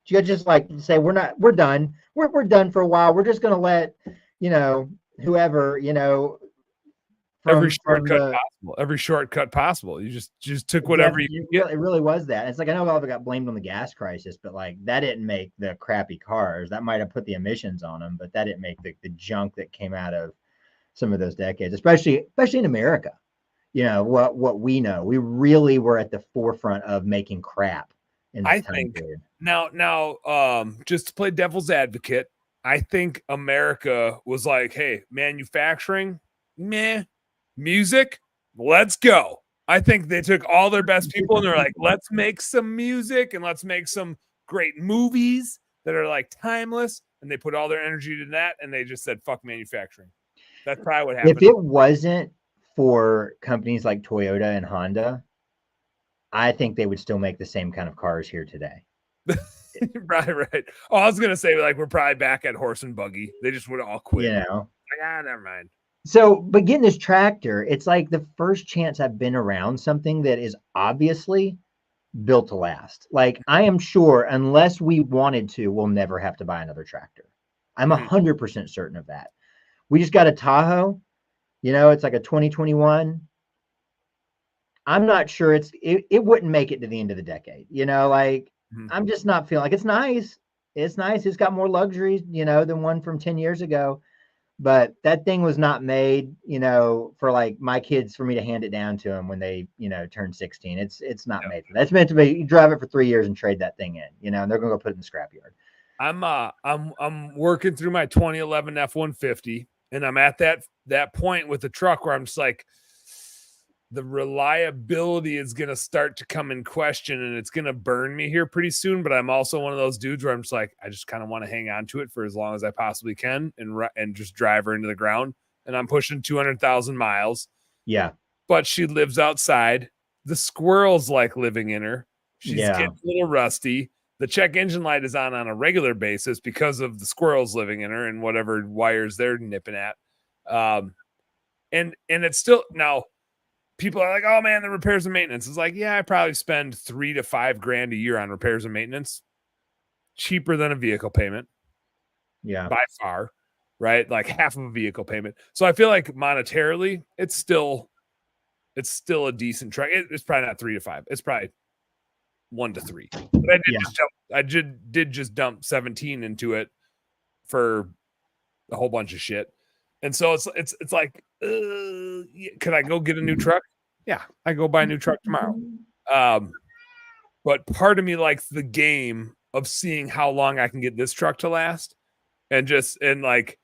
just like say we're done. We're done for a while. We're just gonna let, whoever, every shortcut possible. You just took whatever you could get. It really was that. It's like, I know all of it got blamed on the gas crisis, but like that didn't make the crappy cars. That might have put the emissions on them, but that didn't make the junk that came out of some of those decades, especially in America. What we know, we really were at the forefront of making crap in that time period. Now, just to play devil's advocate, I think America was like, hey, manufacturing, meh. Music, let's go. I think they took all their best people and they're like, let's make some music and let's make some great movies that are like timeless. And they put all their energy to that and they just said, fuck manufacturing. That's probably what happened. If it wasn't for companies like Toyota and Honda, I think they would still make the same kind of cars here today. Right. Oh, I was going to say, like, we're probably back at horse and buggy. They just would all quit. Like, never mind. So, but getting this tractor, it's like the first chance I've been around something that is obviously built to last. Like, I am sure, unless we wanted to, we'll never have to buy another tractor. I'm 100% certain of that. We just got a Tahoe, it's like a 2021. I'm not sure it wouldn't make it to the end of the decade. I'm just not feeling like it's nice. It's nice. It's got more luxuries, than one from 10 years ago. But that thing was not made, for like my kids, for me to hand it down to them when they, turn 16. It's not made for that. It's meant to be, you drive it for 3 years and trade that thing in, and they're going to go put it in the scrapyard. I'm working through my 2011 F-150 and I'm at that point with the truck where I'm just like, the reliability is going to start to come in question and it's going to burn me here pretty soon. But I'm also one of those dudes where I'm just like, I just kind of want to hang on to it for as long as I possibly can and just drive her into the ground. And I'm pushing 200,000 miles. Yeah. But she lives outside. The squirrels like living in her. She's getting a little rusty. The check engine light is on a regular basis because of the squirrels living in her and whatever wires they're nipping at. And it's still now, people are like, oh man, the repairs and maintenance. It's like, yeah, I probably spend $3,000 to $5,000 a year on repairs and maintenance. Cheaper than a vehicle payment. Yeah. By far. Right? Like half of a vehicle payment. So I feel like monetarily, it's still a decent truck. It's probably not 3 to 5. It's probably 1 to 3. But I did just dump 17 into it for a whole bunch of shit. And so it's like, can I go get a new truck? Yeah, I go buy a new truck tomorrow. But part of me likes the game of seeing how long I can get this truck to last. And like,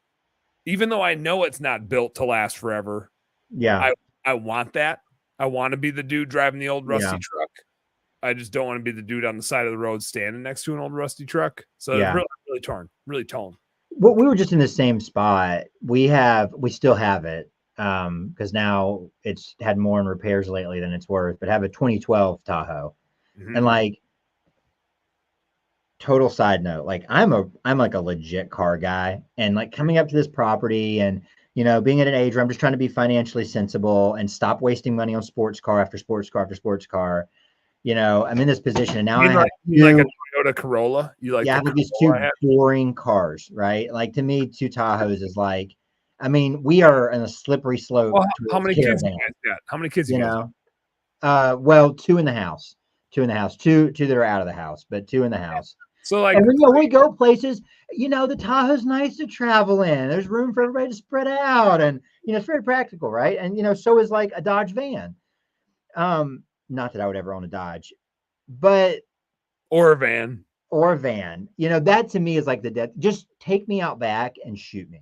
even though I know it's not built to last forever. Yeah. I want that. I want to be the dude driving the old rusty truck. I just don't want to be the dude on the side of the road standing next to an old rusty truck. So it's really torn, really torn. Well, we were just in the same spot. We still have it because now it's had more in repairs lately than it's worth, but have a 2012 Tahoe. And like, total side note, like I'm like a legit car guy, and like coming up to this property and being at an age where I'm just trying to be financially sensible and stop wasting money on sports car after sports car after sports car. I'm in this position and now I have you like a Toyota Corolla? You like I have these two boring cars, right? Like to me, two Tahoes is like, I mean, we are in a slippery slope. Well, how many kids you guys got? How many kids you guys got? Well, two in the house. Two that are out of the house, but two in the house. So like, and when we go places, the Tahoe's nice to travel in. There's room for everybody to spread out, and it's very practical, right? And so is like a Dodge van. Not that I would ever own a Dodge, but or a van. That to me is like the death. Just take me out back and shoot me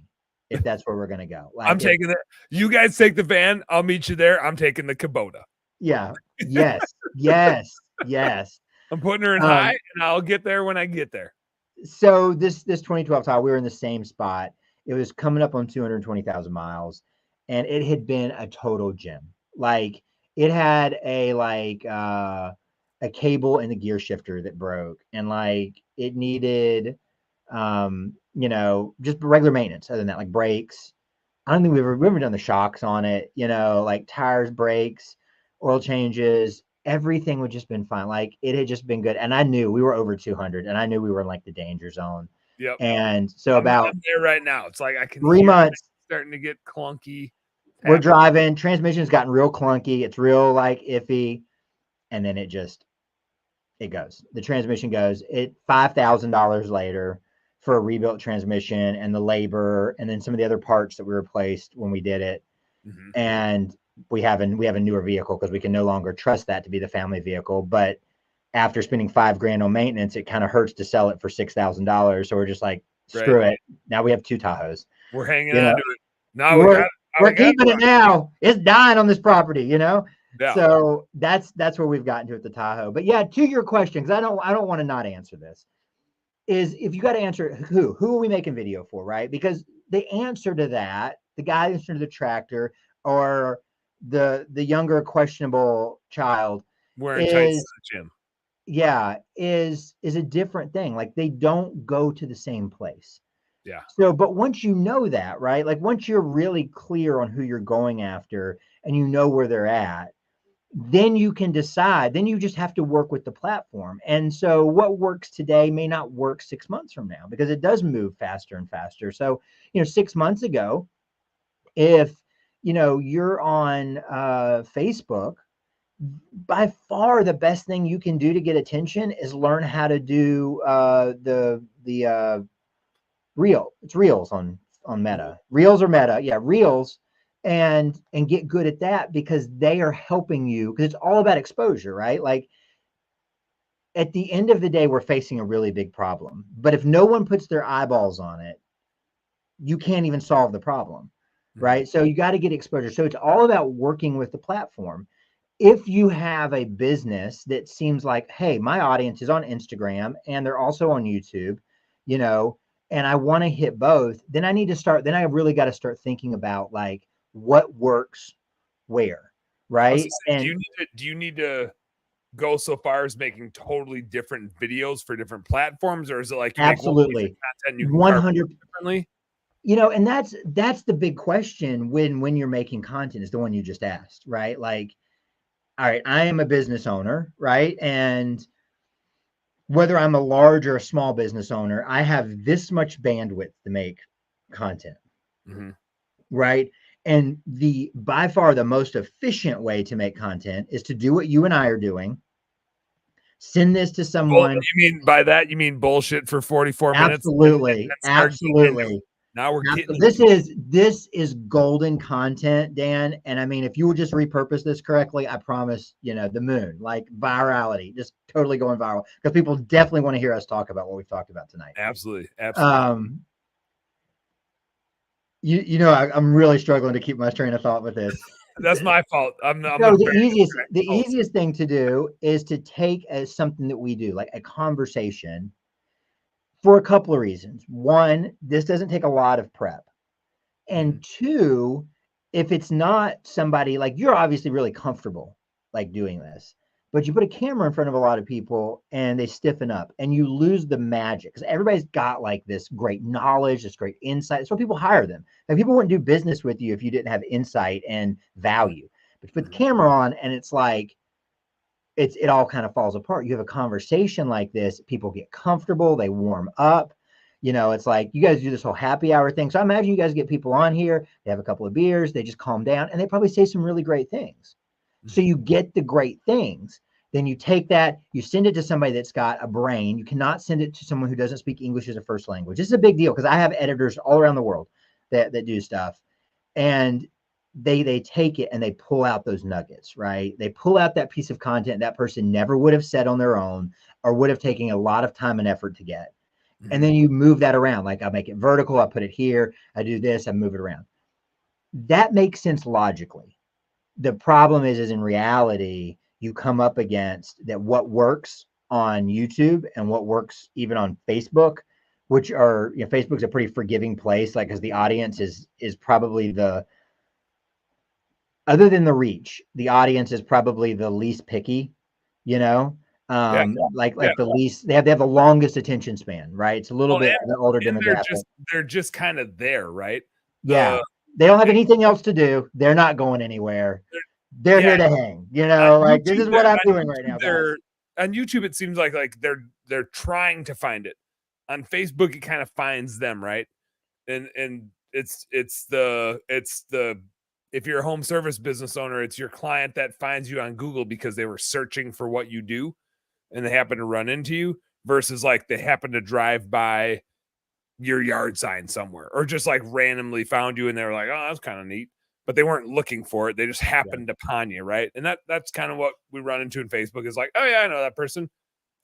if that's where we're gonna go. Like, I'm taking it. You guys take the van. I'll meet you there. I'm taking the Kubota. Yeah. Yes. Yes. Yes. I'm putting her in high, and I'll get there when I get there. So this 2012 Tahoe, we were in the same spot. It was coming up on 220,000 miles, and it had been a total gem. Like it had a cable in the gear shifter that broke, and like it needed just regular maintenance. Other than that, like brakes, I don't think we've ever done the shocks on it, like tires, brakes, oil changes, everything would just been fine. Like it had just been good. And I knew we were over 200 and I knew we were in like the danger zone. Yep. And so I'm there right now. It's like I can 3 months starting to get clunky. We're driving, transmission's gotten real clunky. It's real like iffy. And then it goes. The transmission goes. It $5,000 later for a rebuilt transmission and the labor and then some of the other parts that we replaced when we did it. Mm-hmm. And we have a newer vehicle because we can no longer trust that to be the family vehicle. But after spending $5,000 on maintenance, it kind of hurts to sell it for $6,000. So we're just like, screw it. Now we have two Tahoes. We're hanging on to it. Now we're keeping it now. It's dying on this property, Yeah. So that's where we've gotten to at the Tahoe. But yeah, to your question, because I don't want to not answer this, is if you got to answer who are we making video for, right? Because the answer to that, the guy that's into the tractor or the younger questionable child wearing tights to the gym. Yeah, is a different thing. Like they don't go to the same place. Yeah. So, but once you know that, right? Like once you're really clear on who you're going after and you know where they're at, then you can decide. Then you just have to work with the platform. And so what works today may not work 6 months from now because it does move faster and faster. So, 6 months ago, if you're on Facebook, by far the best thing you can do to get attention is learn how to do the reel. It's reels on Meta. Reels or Meta. Yeah, reels. And get good at that because they are helping you because it's all about exposure, right? Like at the end of the day, we're facing a really big problem. But if no one puts their eyeballs on it, you can't even solve the problem, right? So you got to get exposure. So it's all about working with the platform. If you have a business that seems like, hey, my audience is on Instagram and they're also on YouTube, and I want to hit both, then I really got to start thinking about like what works where, right? And do you need to go so far as making totally different videos for different platforms, or is it like you absolutely make content you 100 differently? And that's the big question when you're making content is the one you just asked, right? Like, all right, I am a business owner, right? And whether I'm a large or a small business owner, I have this much bandwidth to make content, right? And by far the most efficient way to make content is to do what you and I are doing. Send this to someone. You mean bullshit for 44 minutes? Absolutely. Now we're getting this is golden content, Dan. And I mean, if you would just repurpose this correctly, I promise, the moon, like virality, just totally going viral because people definitely want to hear us talk about what we've talked about tonight. Absolutely. I'm really struggling to keep my train of thought with this. That's my fault. The easiest thing to do is to take as something that we do, like a conversation, for a couple of reasons. One, this doesn't take a lot of prep. And two, if it's not somebody like you're obviously really comfortable like doing this, But you put a camera in front of a lot of people and they stiffen up and you lose the magic because everybody's got like this great knowledge, this great insight. So people hire them. Like people wouldn't do business with you if you didn't have insight and value. But you put the camera on and it's like, it all kind of falls apart. You have a conversation like this, people get comfortable, they warm up. It's like you guys do this whole happy hour thing. So I imagine you guys get people on here, they have a couple of beers, they just calm down, and they probably say some really great things. So you get the great things. Then you take that, you send it to somebody that's got a brain. You cannot send it to someone who doesn't speak English as a first language. This is a big deal because I have editors all around the world that do stuff. And they take it and they pull out those nuggets, right? They pull out that piece of content that person never would have said on their own or would have taken a lot of time and effort to get. And then you move that around. Like I make it vertical, I put it here, I do this, I move it around. That makes sense logically. The problem is in reality, you come up against that what works on YouTube and what works even on Facebook, which are, Facebook's a pretty forgiving place, like because the audience is probably other than the reach, the audience is probably the least picky, like the least, they have the longest attention span, right? It's a little bit the older demographic. They're just kind of there, right? They don't have anything else to do. They're not going anywhere. They're here to hang, like this is what I'm doing right now. On YouTube, it seems like they're trying to find it. On Facebook, it kind of finds them, right? And it's the if you're a home service business owner, it's your client that finds you on Google because they were searching for what you do and they happen to run into you versus like they happen to drive by your yard sign somewhere or just like randomly found you and they were like, oh, that's kind of neat. But they weren't looking for it. They just happened upon you, right? And that's kind of what we run into in Facebook is like, oh yeah, I know that person.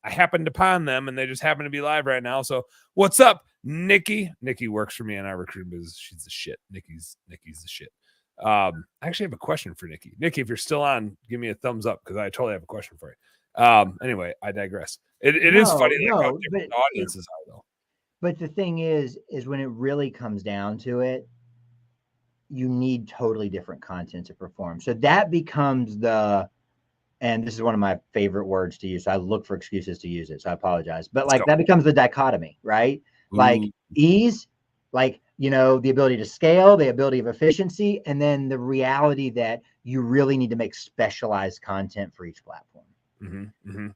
I happened upon them and they just happen to be live right now. So what's up, Nikki? Nikki works for me in our recruiting business. She's the shit. Nikki's the shit. I actually have a question for Nikki. Nikki, if you're still on, give me a thumbs up because I totally have a question for you. Anyway, I digress. It is funny how different audiences are though. But the thing is when it really comes down to it, you need totally different content to perform. So that becomes and this is one of my favorite words to use. So I look for excuses to use it. So I apologize. But like that becomes the dichotomy, right? Ooh. Like ease, like, the ability to scale, the ability of efficiency, and then the reality that you really need to make specialized content for each platform.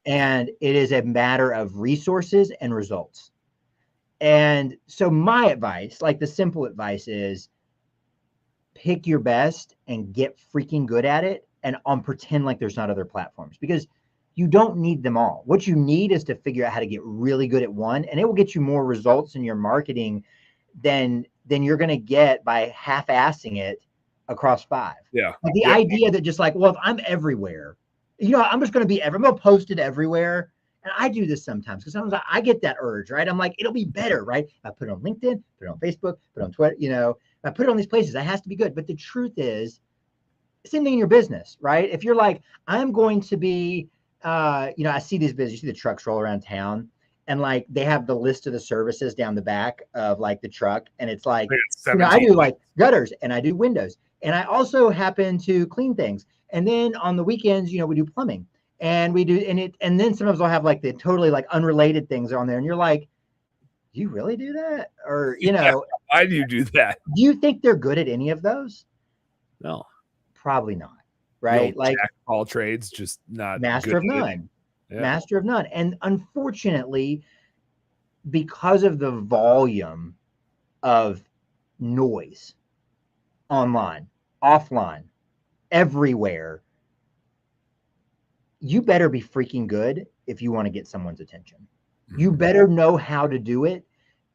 And it is a matter of resources and results. And so my advice, like the simple advice is pick your best and get freaking good at it and pretend like there's not other platforms because you don't need them all. What you need is to figure out how to get really good at one, and it will get you more results in your marketing than you're going to get by half-assing it across 5. Yeah. But the idea that just like, well, if I'm everywhere, I'm just going to I'm going to post it everywhere. And I do this sometimes because sometimes I get that urge, right? I'm like, it'll be better, right? I put it on LinkedIn, put it on Facebook, put it on Twitter, I put it on these places. It has to be good. But the truth is, same thing in your business, right? If you're like, I'm going to be, I see these businesses, you see the trucks roll around town and like they have the list of the services down the back of like the truck. And it's like, I do like gutters and I do windows. And I also happen to clean things. And then on the weekends, we do plumbing and we do, and then sometimes I'll have like the totally like unrelated things on there. And you're like, do you really do that? Or, why do you do that? Do you think they're good at any of those? No, probably not. Right. Like all trades, just not master of none. Yeah. Master of none. And unfortunately, because of the volume of noise online, offline, everywhere, you better be freaking good if you want to get someone's attention. You better know how to do it.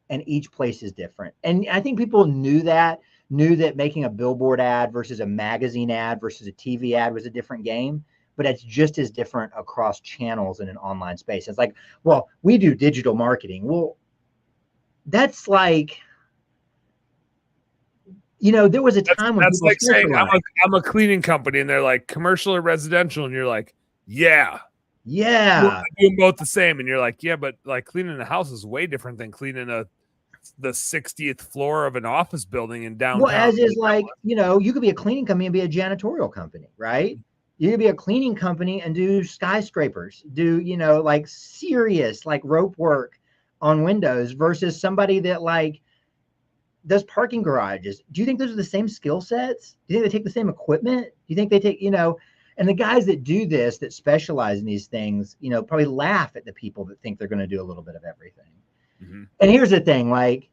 And each place is different. And I think people knew that making a billboard ad versus a magazine ad versus a TV ad was a different game, but it's just as different across channels in an online space. It's like, well, we do digital marketing. Well, that's like, there was a time when that's like saying I'm a cleaning company and they're like commercial or residential. And you're like, yeah. We're doing both the same. And you're like, yeah, but like cleaning a house is way different than cleaning the 60th floor of an office building in downtown. Well, as is like, you could be a cleaning company and be a janitorial company, right? You could be a cleaning company and do skyscrapers, do, like serious, like rope work on windows versus somebody that like does parking garages. Do you think those are the same skill sets? Do you think they take the same equipment? Do you think they take, and the guys that do this, that specialize in these things, probably laugh at the people that think they're going to do a little bit of everything. Mm-hmm. And here's the thing, like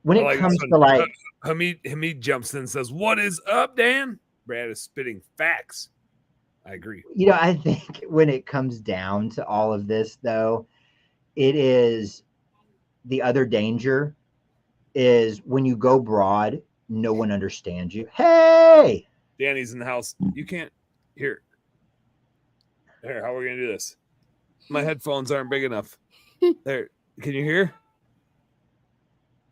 when it comes to like Hamid jumps in and says, "What is up, Dan?" Brad is spitting facts. I agree. I think when it comes down to all of this, though, it is the other danger is when you go broad, no one understands you. Hey, Danny's in the house. You can't hear. There, how are we gonna do this? My headphones aren't big enough. There, can you hear?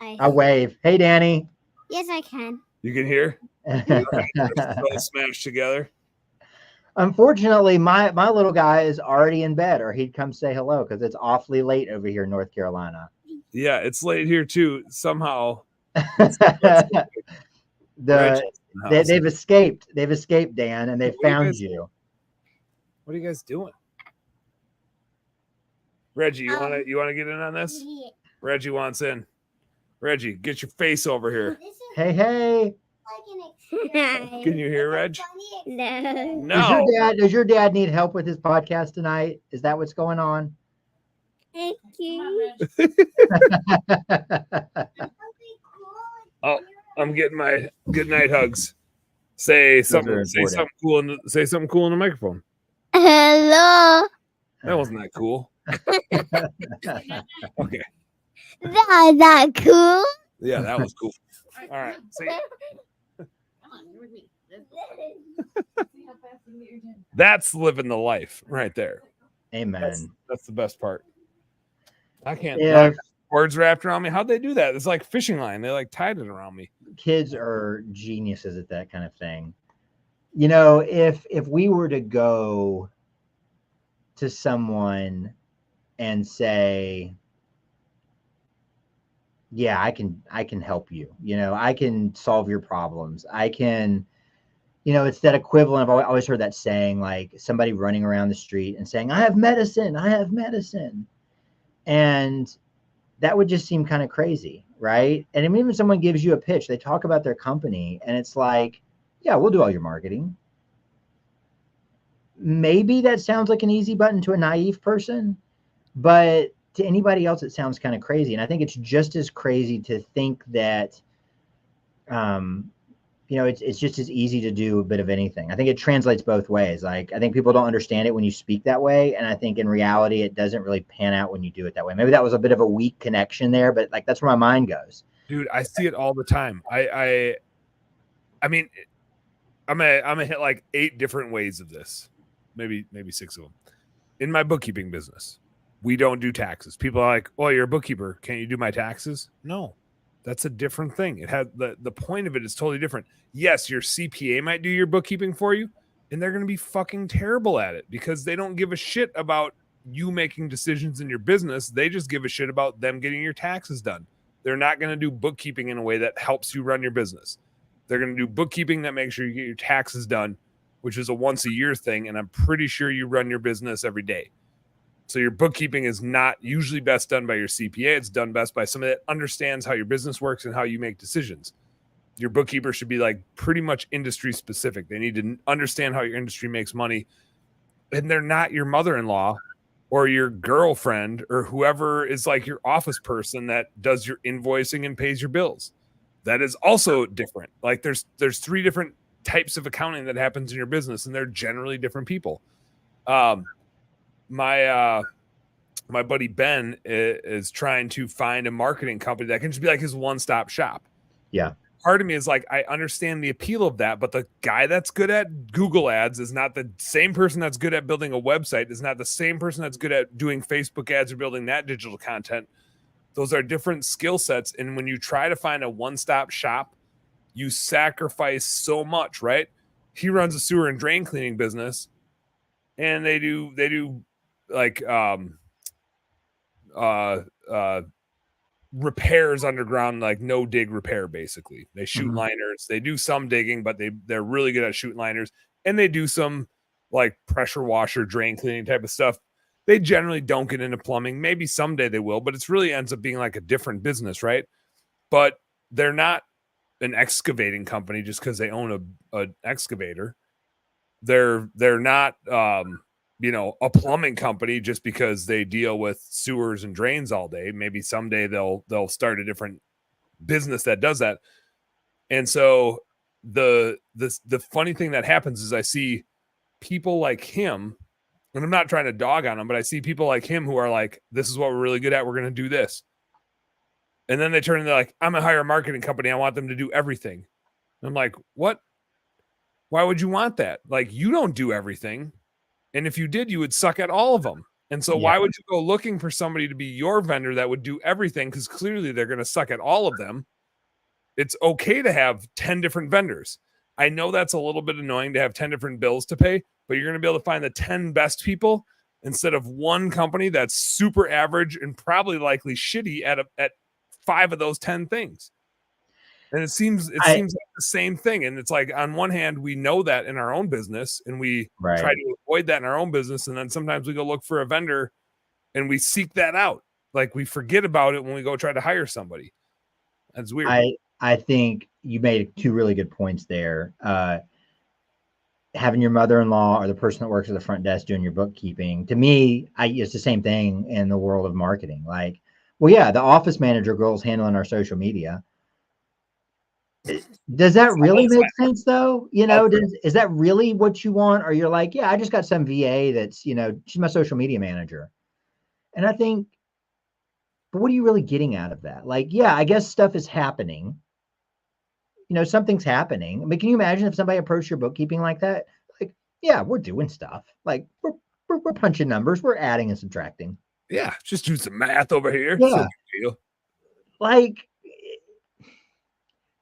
I wave. Hey, Danny. Yes, I can. You can hear? All smashed together. Unfortunately, my little guy is already in bed, or he'd come say hello because it's awfully late over here in North Carolina. Yeah, it's late here too. Somehow, they've escaped. They've escaped, Dan, and they found you. What are you guys doing? Reggie, you wanna get in on this? Yeah. Reggie wants in. Reggie, get your face over here. Hey. Can you hear Reg? No. Does your dad need help with his podcast tonight? Is that what's going on? Thank you. Oh, I'm getting my good night hugs. Say something cool in the microphone. Hello. That wasn't that cool. Okay. That cool? Yeah, that was cool. All right. See. That's living the life right there. Amen. That's the best part. I can't words wrapped around me. How'd they do that? It's like fishing line. They like tied it around me. Kids are geniuses at that kind of thing. If we were to go to someone and say, yeah, I can help you. I can solve your problems. I can, it's that equivalent. I've always heard that saying, like somebody running around the street and saying, I have medicine. And that would just seem kind of crazy, right? And even when someone gives you a pitch, they talk about their company and it's like, yeah, we'll do all your marketing. Maybe that sounds like an easy button to a naive person, but to anybody else, it sounds kind of crazy. And I think it's just as crazy to think that, it's just as easy to do a bit of anything. I think it translates both ways. Like, I think people don't understand it when you speak that way. And I think in reality, it doesn't really pan out when you do it that way. Maybe that was a bit of a weak connection there, but like, that's where my mind goes. Dude, I see it all the time. I mean, I'm gonna hit like 8 different ways of this. Maybe 6 of them. In my bookkeeping business, we don't do taxes. People are like, "Oh, you're a bookkeeper. Can't you do my taxes?" No, that's a different thing. It has the point of it is totally different. Yes, your CPA might do your bookkeeping for you, and they're going to be fucking terrible at it because they don't give a shit about you making decisions in your business. They just give a shit about them getting your taxes done. They're not going to do bookkeeping in a way that helps you run your business. They're going to do bookkeeping that makes sure you get your taxes done, which is a once a year thing. And I'm pretty sure you run your business every day. So your bookkeeping is not usually best done by your CPA. It's done best by somebody that understands how your business works and how you make decisions. Your bookkeeper should be like pretty much industry specific. They need to understand how your industry makes money. And they're not your mother-in-law or your girlfriend or whoever is like your office person that does your invoicing and pays your bills. That is also different. Like there's 3 different types of accounting that happens in your business, and they're generally different people. My buddy Ben is trying to find a marketing company that can just be like his one-stop shop. Yeah. Part of me is like, I understand the appeal of that, but the guy that's good at Google ads is not the same person that's good at building a website, is not the same person that's good at doing Facebook ads or building that digital content. Those are different skill sets. And when you try to find a one-stop shop, you sacrifice so much, right? He runs a sewer and drain cleaning business, and they do like repairs underground, like no dig repair. Basically, they shoot liners. They do some digging, but they're really good at shooting liners, and they do some like pressure washer, drain cleaning type of stuff, they generally don't get into plumbing. Maybe someday they will, but it's really ends up being like a different business, right? But they're not an excavating company just because they own an excavator. They're not a plumbing company just because they deal with sewers and drains all day. Maybe someday they'll start a different business that does that. And so the funny thing that happens is I see people like him, and I'm not trying to dog on him, but I see people like him who are like, this is what we're really good at. We're going to do this. And then they turn and they're like, I'm a hire marketing company. I want them to do everything. And I'm like, what? Why would you want that? Like, you don't do everything. And if you did, you would suck at all of them. And so why would you go looking for somebody to be your vendor that would do everything? Because clearly they're going to suck at all of them. It's okay to have 10 different vendors. I know that's a little bit annoying to have 10 different bills to pay, but you're going to be able to find the 10 best people instead of one company that's super average and probably likely shitty at 5 of those 10 things. And it seems like the same thing. And it's like, on one hand, we know that in our own business and we try to avoid that in our own business. And then sometimes we go look for a vendor and we seek that out. Like, we forget about it when we go try to hire somebody. That's weird. I think you made 2 really good points there. Having your mother-in-law or the person that works at the front desk doing your bookkeeping, to me, it's the same thing in the world of marketing. Like, well, yeah, the office manager girl's handling our social media. Does that really make sense though? Is that really what you want? Or you're like, yeah, I just got some VA that's, she's my social media manager. And I think, but what are you really getting out of that? Like, yeah, I guess stuff is happening. Something's happening. I mean, can you imagine if somebody approached your bookkeeping like that? Like, yeah, we're doing stuff. Like, we're punching numbers, we're adding and subtracting. Yeah, just do some math over here. Yeah. Like,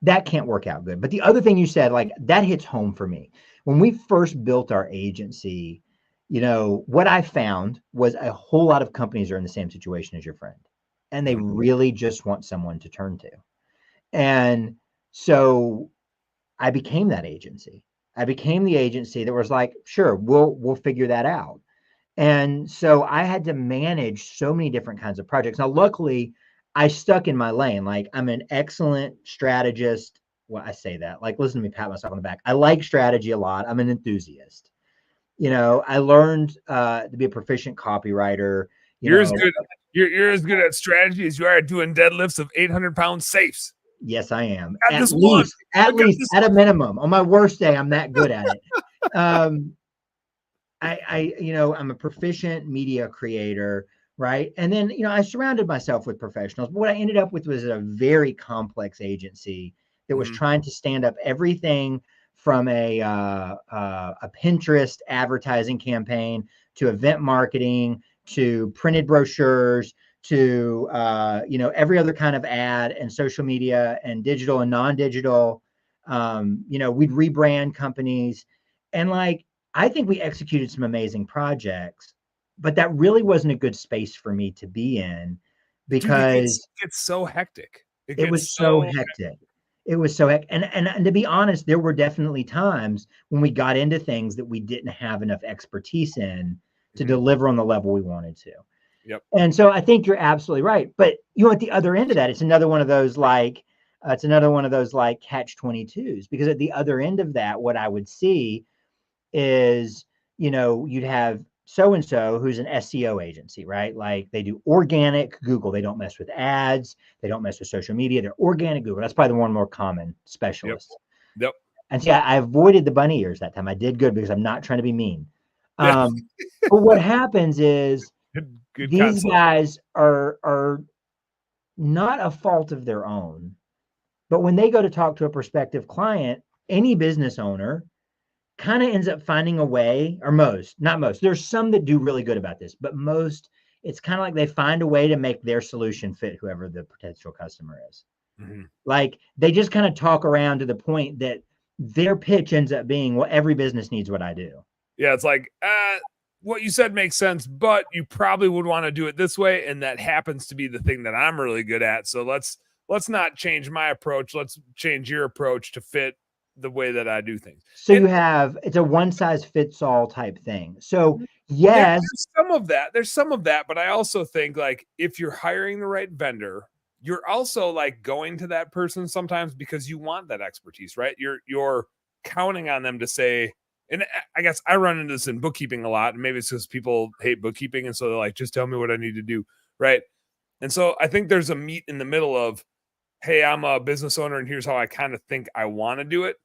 that can't work out good. But the other thing you said, like, that hits home for me. When we first built our agency, what I found was a whole lot of companies are in the same situation as your friend, and they really just want someone to turn to. And so I became that agency. I became the agency that was like, sure, we'll figure that out. And so I had to manage so many different kinds of projects. Now, luckily, I stuck in my lane. Like, I'm an excellent strategist. Well, I say that, like, listen to me pat myself on the back. I like strategy a lot. I'm an enthusiast. I learned to be a proficient copywriter. You're as good at strategy as you are at doing deadlifts of 800-pound safes. Yes, I am. At least, at a minimum. On my worst day, I'm that good at it. I'm a proficient media creator. Right. And then, I surrounded myself with professionals. But what I ended up with was a very complex agency that was trying to stand up everything from a Pinterest advertising campaign to event marketing to printed brochures to, every other kind of ad and social media and digital and non-digital. We'd rebrand companies. And I think we executed some amazing projects. But that really wasn't a good space for me to be in because it's so hectic. It was so hectic. It was so hectic. And to be honest, there were definitely times when we got into things that we didn't have enough expertise in to deliver on the level we wanted to. Yep. And so I think you're absolutely right. But at the other end of that, it's another one of those catch-22s, because at the other end of that, what I would see is, you'd have so-and-so who's an SEO agency, right? Like, they do organic Google. They don't mess with ads. They don't mess with social media. They're organic Google. That's probably the one more common specialist. Yep. And see, I avoided the bunny ears that time. I did good because I'm not trying to be mean. But what happens is these guys are not a fault of their own. But when they go to talk to a prospective client, any business owner kind of ends up finding a way, or not most, there's some that do really good about this, but most, it's kind of like they find a way to make their solution fit whoever the potential customer is. Like, they just kind of talk around to the point that their pitch ends up being, well, every business needs what I do. Yeah, it's like, what you said makes sense, but you probably would want to do it this way, and that happens to be the thing that I'm really good at. So let's not change my approach. Let's change your approach to fit the way that I do things. So it's a one size fits all type thing. So yes, there's some of that, but I also think like if you're hiring the right vendor, you're also like going to that person sometimes because you want that expertise, right? You're counting on them to say, and I guess I run into this in bookkeeping a lot, and maybe it's because people hate bookkeeping, and so they're like, just tell me what I need to do, right? And so I think there's a meet in the middle of, hey, I'm a business owner, and here's how I kind of think I want to do it,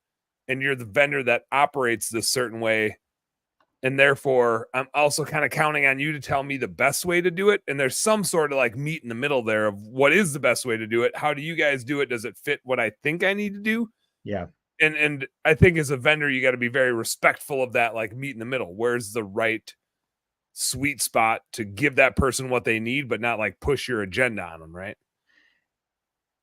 and you're the vendor that operates this certain way, and therefore I'm also kind of counting on you to tell me the best way to do it. And there's some sort of like meet in the middle there of what is the best way to do it. How do you guys do it? Does it fit what I think I need to do? Yeah. And I think as a vendor, you got to be very respectful of that, like meet in the middle. Where's the right sweet spot to give that person what they need, but not like push your agenda on them, right?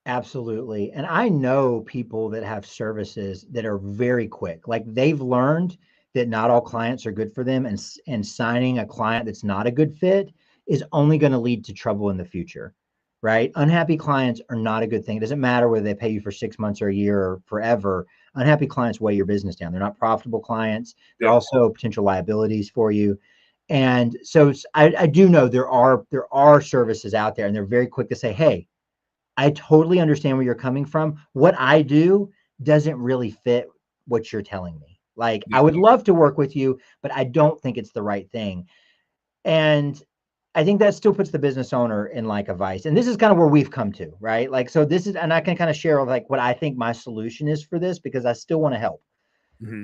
Absolutely. And I know people that have services that are very quick. Like they've learned that not all clients are good for them, and signing a client that's not a good fit is only going to lead to trouble in the future. Right? Unhappy clients are not a good thing. It doesn't matter whether they pay you for 6 months or a year or forever. Unhappy clients weigh your business down. They're not profitable clients. They're also potential liabilities for you. And so I do know there are services out there, and they're very quick to say, hey, I totally understand where you're coming from. What I do doesn't really fit what you're telling me. Like, I would love to work with you, but I don't think it's the right thing. And I think that still puts the business owner in like a vice. And this is kind of where we've come to, right? Like, so this is, and I can kind of share like what I think my solution is for this, because I still want to help.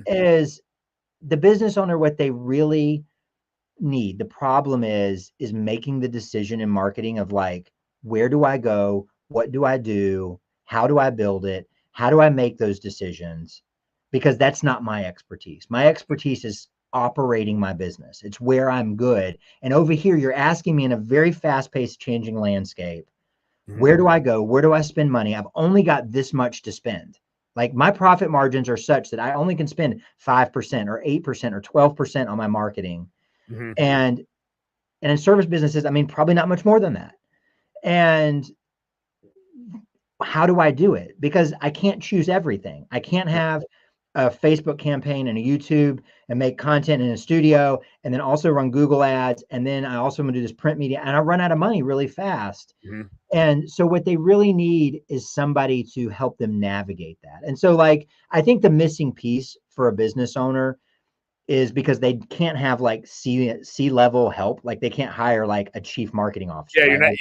Is the business owner, what they really need, the problem is making the decision in marketing of like, where do I go? What do I do? How do I build it? How do I make those decisions? Because that's not my expertise. My expertise is operating my business. It's where I'm good. And over here, you're asking me in a very fast-paced, changing landscape, where do I go? Where do I spend money? I've only got this much to spend. Like my profit margins are such that I only can spend 5% or 8% or 12% on my marketing. And in service businesses, I mean, probably not much more than that. And how do I do it? Because I can't choose everything. I can't have a Facebook campaign and a YouTube and make content in a studio and then also run Google ads. And then I also want to do this print media, and I run out of money really fast. And so what they really need is somebody to help them navigate that. And so like, I think the missing piece for a business owner is because they can't have like C-level help. Like they can't hire like a chief marketing officer. Yeah, right?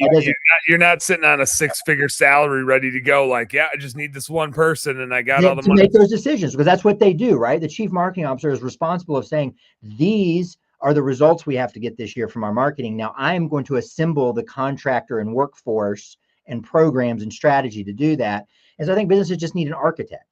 you're not sitting on a 6-figure salary ready to go. Like, yeah, I just need this one person and I got all the money to make those decisions, because that's what they do, right? The chief marketing officer is responsible of saying, these are the results we have to get this year from our marketing. Now I'm going to assemble the contractor and workforce and programs and strategy to do that. And so I think businesses just need an architect.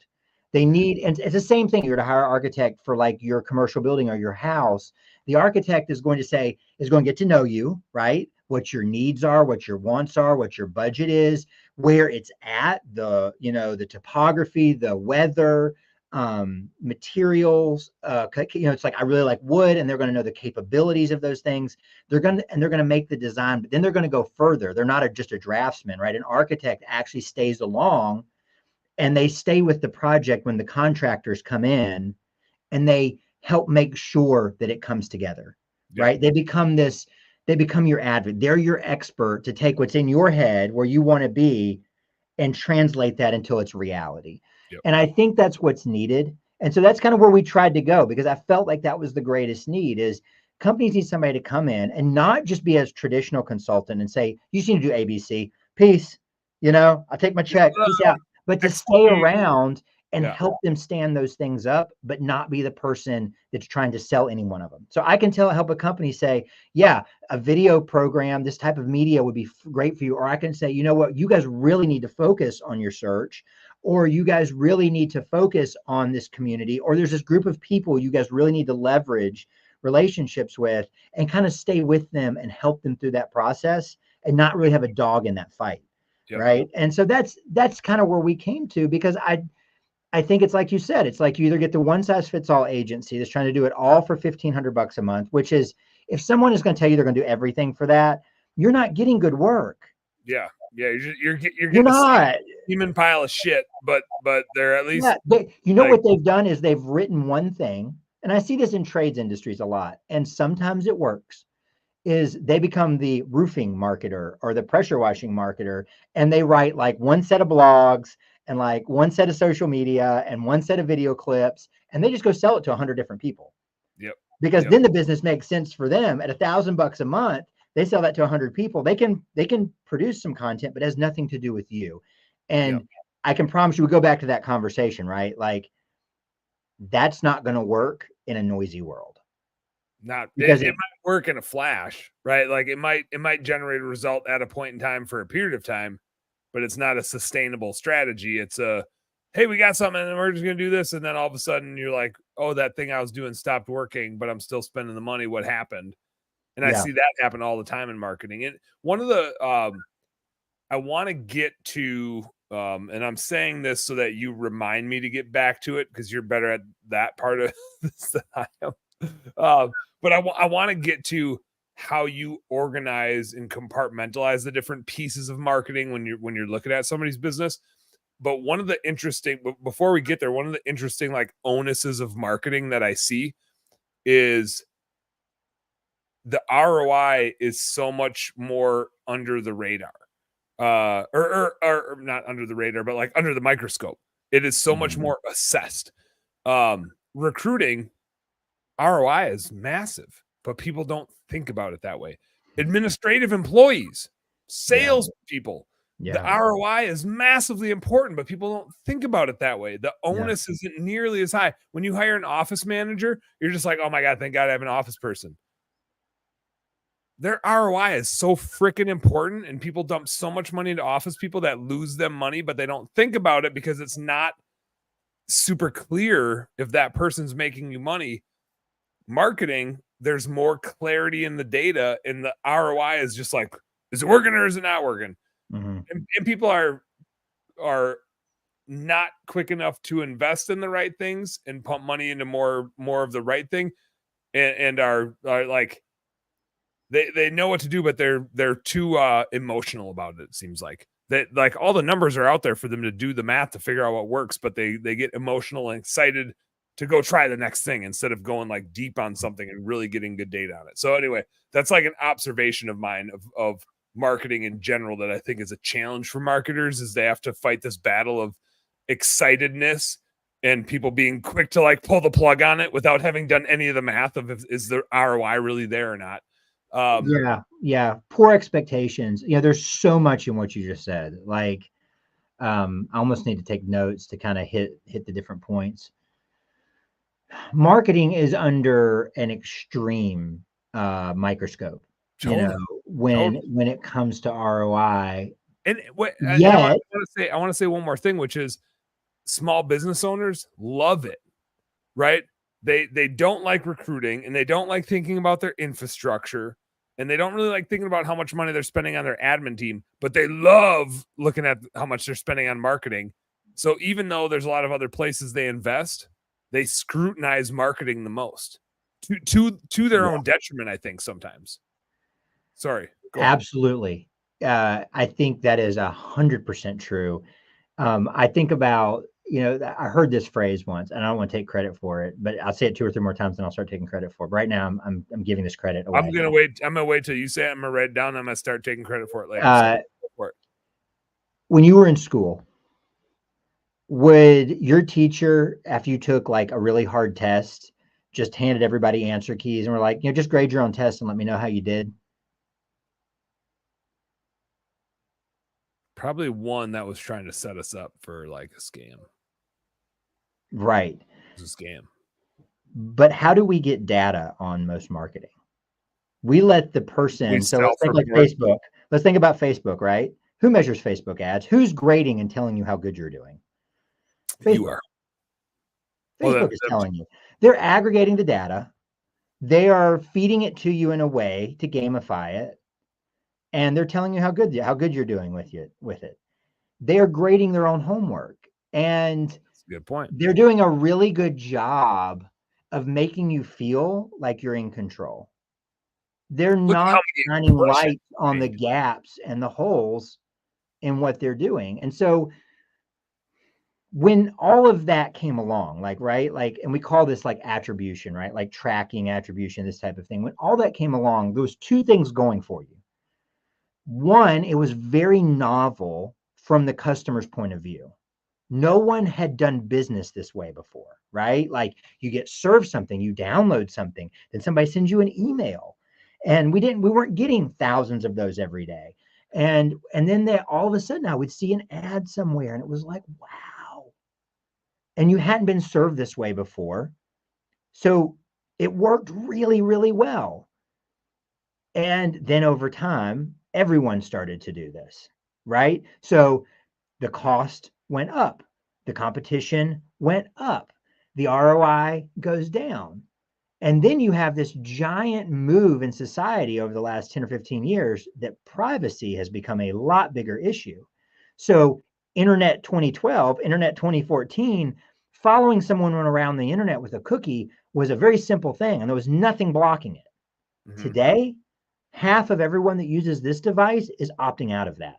They need, and it's the same thing. You're to hire an architect for like your commercial building or your house. The architect is going to get to know you, right? What your needs are, what your wants are, what your budget is, where it's at, the topography, the weather, materials. It's like, I really like wood, and they're going to know the capabilities of those things. They're going to make the design, but then they're going to go further. They're not just a draftsman, right? An architect actually stays along, and they stay with the project when the contractors come in, and they help make sure that it comes together, right? They become your advocate. They're your expert to take what's in your head where you want to be and translate that until it's reality. And I think that's what's needed. And so that's kind of where we tried to go, because I felt like that was the greatest need. Is companies need somebody to come in and not just be as traditional consultant and say, you just need to do ABC, peace, I'll take my check, peace out. But to stay around and help them stand those things up, but not be the person that's trying to sell any one of them. So I can help a company say, yeah, a video program, this type of media would be great for you. Or I can say, you know what, you guys really need to focus on your search, or you guys really need to focus on this community, or there's this group of people you guys really need to leverage relationships with, and kind of stay with them and help them through that process, and not really have a dog in that fight. Right. And so that's kind of where we came to, because I think it's like you said, it's like you either get the one size fits all agency that's trying to do it all for $1,500 a month, which is, if someone is going to tell you they're going to do everything for that, you're not getting good work. Yeah. Yeah, you're You're getting not. a human pile of shit, but they're at least You know what they've done is they've written one thing, and I see this in trades industries a lot, and sometimes it works. Is they become the roofing marketer or the pressure washing marketer, and they write like one set of blogs and like one set of social media and one set of video clips, and they just go sell it to 100 different people. Yep. Because then the business makes sense for them. At $1,000 a month, they sell that to 100 people. They can produce some content, but it has nothing to do with you. And I can promise you, we go back to that conversation, right? Like that's not going to work in a noisy world. Not because it might work in a flash, right? Like it might generate a result at a point in time for a period of time, but it's not a sustainable strategy. It's a, hey, we got something and we're just gonna do this, and then all of a sudden you're like, oh, that thing I was doing stopped working, but I'm still spending the money. What happened? And I see that happen all the time in marketing. And one of the I want to get to and I'm saying this so that you remind me to get back to it because you're better at that part of this than I am. But I want to get to how you organize and compartmentalize the different pieces of marketing when you're looking at somebody's business. But one of the interesting, before we get there, one of the interesting like onuses of marketing that I see is the ROI is so much more under the radar, or not under the radar, but like under the microscope. It is so much more assessed. Recruiting ROI is massive, but people don't think about it that way. Administrative employees, sales people, the ROI is massively important, but people don't think about it that way. The onus isn't nearly as high. When you hire an office manager, you're just like, oh my God, thank God I have an office person. Their ROI is so freaking important, and people dump so much money into office people that lose them money, but they don't think about it because it's not super clear if that person's making you money. Marketing, there's more clarity in the data, and the ROI is just like, is it working or is it not working? And people are not quick enough to invest in the right things and pump money into more of the right thing, and are like they know what to do, but they're too emotional about it. It seems like that, like all the numbers are out there for them to do the math to figure out what works, but they get emotional and excited to go try the next thing instead of going like deep on something and really getting good data on it. So anyway, that's like an observation of mine of marketing in general that I think is a challenge for marketers, is they have to fight this battle of excitedness and people being quick to like pull the plug on it without having done any of the math of is the ROI really there or not. Poor expectations. There's so much in what you just said. Like, I almost need to take notes to kind of hit the different points. Marketing is under an extreme microscope. Totally. When it comes to ROI. And I want to say one more thing, which is small business owners love it, right? They don't like recruiting, and they don't like thinking about their infrastructure, and they don't really like thinking about how much money they're spending on their admin team, but they love looking at how much they're spending on marketing. So even though there's a lot of other places they invest, they scrutinize marketing the most to their own detriment, I think sometimes. Sorry. Absolutely. I think that is 100% true. I think about, I heard this phrase once, and I don't want to take credit for it, but I'll say it 2 or 3 more times and I'll start taking credit for it. But right now I'm giving this credit away. I'm going to wait till you say it. I'm going to write it down. I'm going to start taking credit for it later. When you were in school, would your teacher, after you took like a really hard test, just handed everybody answer keys and were like, just grade your own test and let me know how you did? Probably one that was trying to set us up for like a scam. Right. It was a scam. But how do we get data on most marketing? We let the person, so let's think like Facebook. Let's think about Facebook, right? Who measures Facebook ads? Who's grading and telling you how good you're doing? Facebook. You are. Facebook is telling you. They're aggregating the data. They are feeding it to you in a way to gamify it. And they're telling you how good you're doing with it. They are grading their own homework. And that's a good point. They're doing a really good job of making you feel like you're in control. They're not shining light on the gaps and the holes in what they're doing. And so when all of that came along, like, right, like, and we call this like attribution, right? Like tracking, attribution, this type of thing. When all that came along, there was two things going for you. One, it was very novel from the customer's point of view. No one had done business this way before, right? Like you get served something, you download something, then somebody sends you an email. And we weren't getting thousands of those every day. And then all of a sudden I would see an ad somewhere and it was like, wow. And you hadn't been served this way before. So it worked really, really well. And then over time, everyone started to do this, right? So the cost went up, the competition went up, the ROI goes down. And then you have this giant move in society over the last 10 or 15 years that privacy has become a lot bigger issue. So Internet 2012, Internet 2014, following someone around the internet with a cookie was a very simple thing, and there was nothing blocking it. Mm-hmm. Today, half of everyone that uses this device is opting out of that.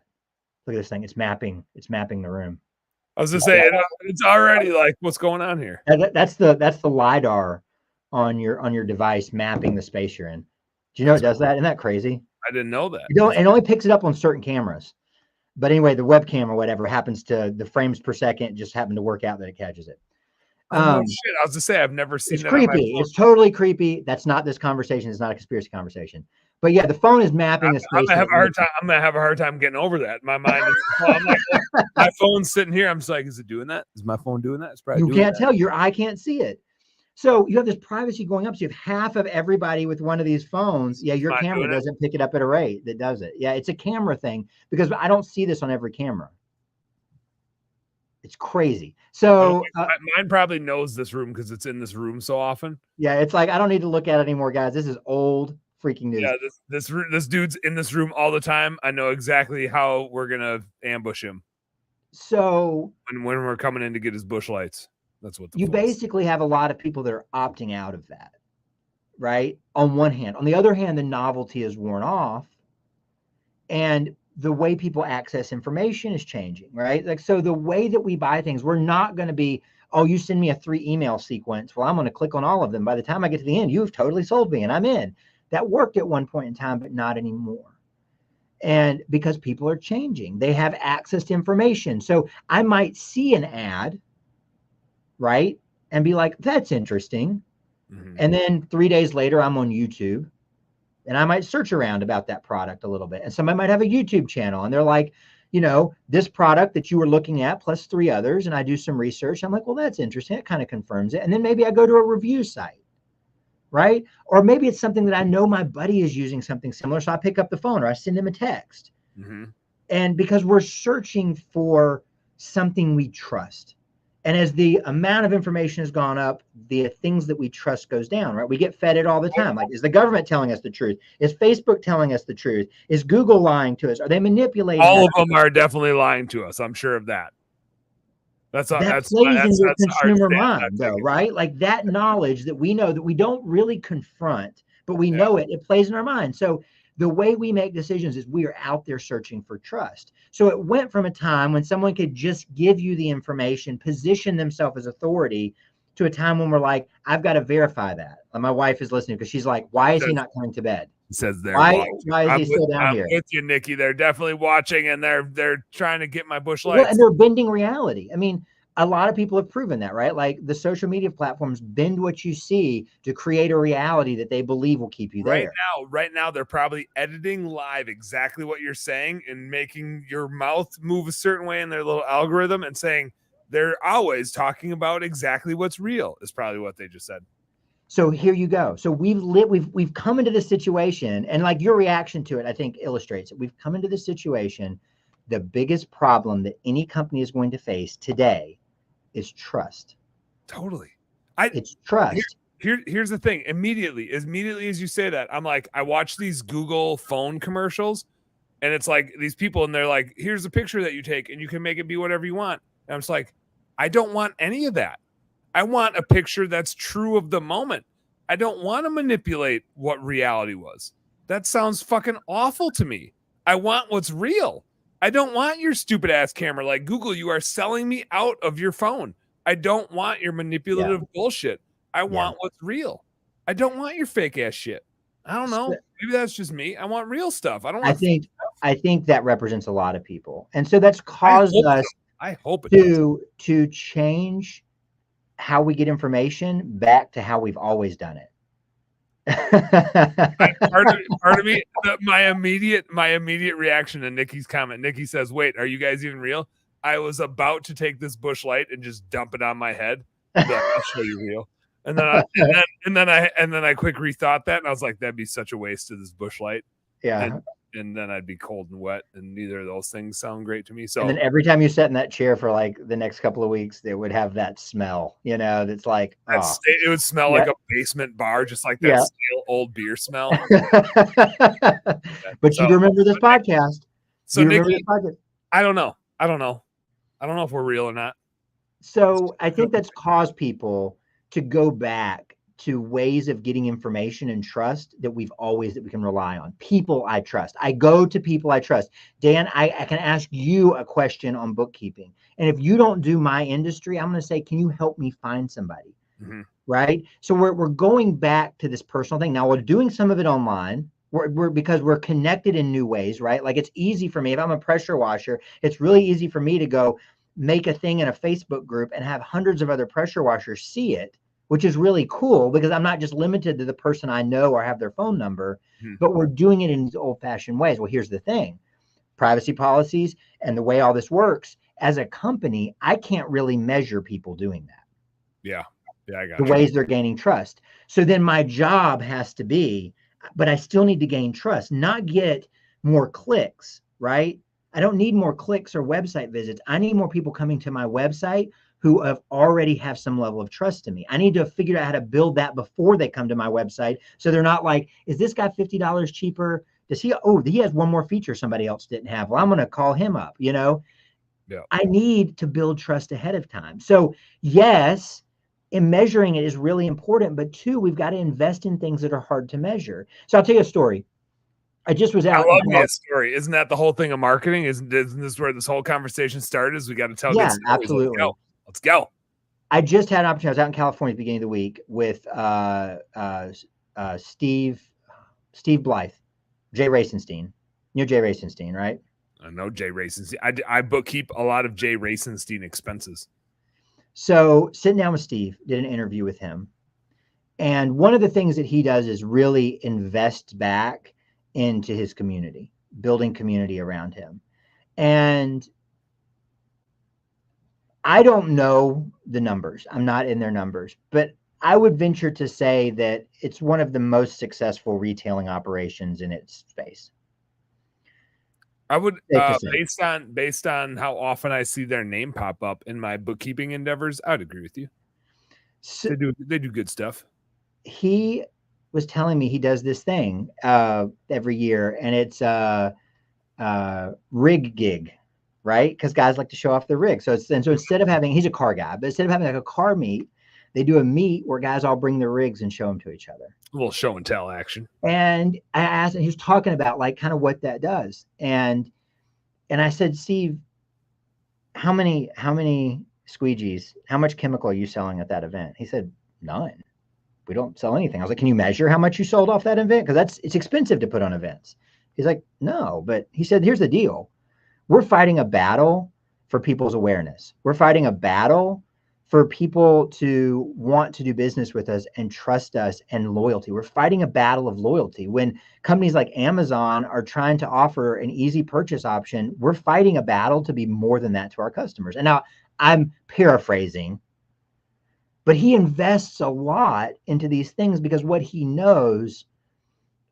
Look at this thing. It's mapping the room. I was just saying, it's already like, what's going on here? That's the LiDAR on your device mapping the space you're in. Do you know it does that? Isn't that crazy? I didn't know that. It only picks it up on certain cameras. But anyway, the webcam or whatever happens to the frames per second just happen to work out that it catches it. Oh, shit. I was to say, I've never seen it's that. It's creepy. It's totally creepy. That's not this conversation. It's not a conspiracy conversation. But yeah, the phone is mapping the space. I'm gonna have a hard time getting over that. My mind is, I'm like, my phone's sitting here. I'm just like, is it doing that? Is my phone doing that? It's probably you can't tell. Your eye can't see it. So you have this privacy going up. So you have half of everybody with one of these phones. Yeah, your camera doesn't pick it up at a rate that does it. Yeah, it's a camera thing because I don't see this on every camera. It's crazy. So mine probably knows this room because it's in this room so often. Yeah, it's like I don't need to look at it anymore, guys. This is old freaking news. Yeah, this dude's in this room all the time. I know exactly how we're gonna ambush him. So when we're coming in to get his bush lights, that's what you basically have a lot of people that are opting out of that, right? On one hand, on the other hand, the novelty is worn off, and the way people access information is changing, right? Like, so the way that we buy things, we're not going to be, oh, you send me a 3 email sequence. Well, I'm going to click on all of them. By the time I get to the end, you've totally sold me and I'm in. That worked at one point in time, but not anymore. And because people are changing, they have access to information. So I might see an ad, right? And be like, that's interesting. Mm-hmm. And then 3 days later, I'm on YouTube. And I might search around about that product a little bit. And somebody might have a YouTube channel and they're like, you know, this product that you were looking at plus 3 others. And I do some research. I'm like, well, that's interesting. It kind of confirms it. And then maybe I go to a review site, right? Or maybe it's something that I know my buddy is using something similar. So I pick up the phone or I send him a text. Mm-hmm. And because we're searching for something we trust. And as the amount of information has gone up, the things that we trust goes down, right? We get fed it all the time. Like, is the government telling us the truth? Is Facebook telling us the truth? Is Google lying to us? Are they manipulating? All of them are definitely lying to us. I'm sure of that. That plays in your consumer mind, though, right? Like that knowledge that we know that we don't really confront, but we know it plays in our mind. So the way we make decisions is we are out there searching for trust. So it went from a time when someone could just give you the information, position themselves as authority, to a time when we're like, I've got to verify that. And my wife is listening because she's like, why is he not coming to bed? He says they're why is he still down here? I'm with you, Nikki. They're definitely watching and they're trying to get my bush lights. Well, and they're bending reality. I mean, a lot of people have proven that, right? Like the social media platforms bend what you see to create a reality that they believe will keep you there. Right now, they're probably editing live exactly what you're saying and making your mouth move a certain way in their little algorithm and saying they're always talking about exactly what's real is probably what they just said. So here you go. So we've come into this situation, and like your reaction to it, I think illustrates it. We've come into this situation. The biggest problem that any company is going to face today is trust. Totally. It's trust. Here's the thing. Immediately as you say that, I'm like, I watch these Google phone commercials and it's like these people and they're like, here's a picture that you take and you can make it be whatever you want. And I'm just like, I don't want any of that. I want a picture that's true of the moment. I don't want to manipulate what reality was. That sounds fucking awful to me. I want what's real. I don't want your stupid ass camera. Like Google, you are selling me out of your phone. I don't want your manipulative bullshit. I want what's real. I don't want your fake ass shit. I don't know. Maybe that's just me. I want real stuff. I don't want I think that represents a lot of people. And so that's caused us to change how we get information back to how we've always done it. part of me, my immediate reaction to Nikki's comment. Nikki says, "Wait, are you guys even real?" I was about to take this bush light and just dump it on my head. Like, I'll show you real. And then I quick rethought that, and I was like, that'd be such a waste of this bush light. Yeah. And then I'd be cold and wet, and neither of those things sound great to me. So and then every time you sat in that chair for like the next couple of weeks, they would have that smell, that's like, it would smell like a basement bar, just like that stale old beer smell. But you remember this podcast. So Nikki, I don't know if we're real or not. So I think that's caused people to go back to ways of getting information and trust that we can rely on. People I trust. I go to people I trust. Dan, I can ask you a question on bookkeeping. And if you don't do my industry, I'm going to say, can you help me find somebody? Mm-hmm. Right? So we're going back to this personal thing. Now we're doing some of it online. Because we're connected in new ways, right? Like it's easy for me. If I'm a pressure washer, it's really easy for me to go make a thing in a Facebook group and have hundreds of other pressure washers see it, which is really cool because I'm not just limited to the person I know or have their phone number, but we're doing it in these old-fashioned ways. Well, here's the thing. Privacy policies and the way all this works, as a company, I can't really measure people doing that. Yeah, I got the ways they're gaining trust. So then my job has to be, but I still need to gain trust, not get more clicks, right? I don't need more clicks or website visits. I need more people coming to my website who already have some level of trust in me. I need to figure out how to build that before they come to my website. So they're not like, is this guy $50 cheaper? He has one more feature somebody else didn't have. Well, I'm going to call him up, Yeah. I need to build trust ahead of time. So yes, in measuring it is really important, but two, we've got to invest in things that are hard to measure. So I'll tell you a story. I just was out. I love that story. Isn't that the whole thing of marketing? Isn't this where this whole conversation started? Is we got to tell good stories. Absolutely. Let's go. I just had an opportunity. I was out in California at the beginning of the week with Steve Blythe, Jay Racenstein. You know Jay Racenstein, right? I know Jay Racenstein. I bookkeep a lot of Jay Racenstein expenses. So sitting down with Steve, did an interview with him. And one of the things that he does is really invest back into his community, building community around him. And I don't know the numbers. I'm not in their numbers, but I would venture to say that it's one of the most successful retailing operations in its space. I would, based on how often I see their name pop up in my bookkeeping endeavors, I would agree with you. So, they do good stuff. He was telling me he does this thing every year, and it's rig gig, right? Because guys like to show off their rig. So instead of having, he's a car guy, but instead of having like a car meet, they do a meet where guys all bring their rigs and show them to each other. A little show and tell action. And I asked, and he was talking about like kind of what that does. And I said, Steve, how many squeegees, how much chemical are you selling at that event? He said, none. We don't sell anything. I was like, can you measure how much you sold off that event? Because it's expensive to put on events. He's like, no, but he said, here's the deal. We're fighting a battle for people's awareness. We're fighting a battle for people to want to do business with us and trust us and loyalty. We're fighting a battle of loyalty. When companies like Amazon are trying to offer an easy purchase option, we're fighting a battle to be more than that to our customers. And now I'm paraphrasing, but he invests a lot into these things because what he knows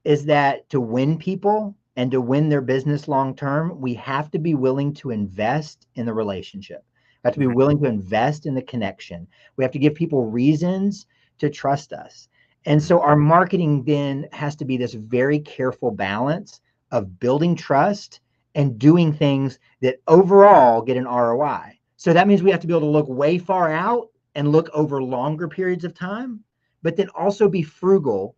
is that to win people and to win their business long-term, we have to be willing to invest in the relationship. We have to be willing to invest in the connection. We have to give people reasons to trust us. And so our marketing then has to be this very careful balance of building trust and doing things that overall get an ROI. So that means we have to be able to look way far out and look over longer periods of time, but then also be frugal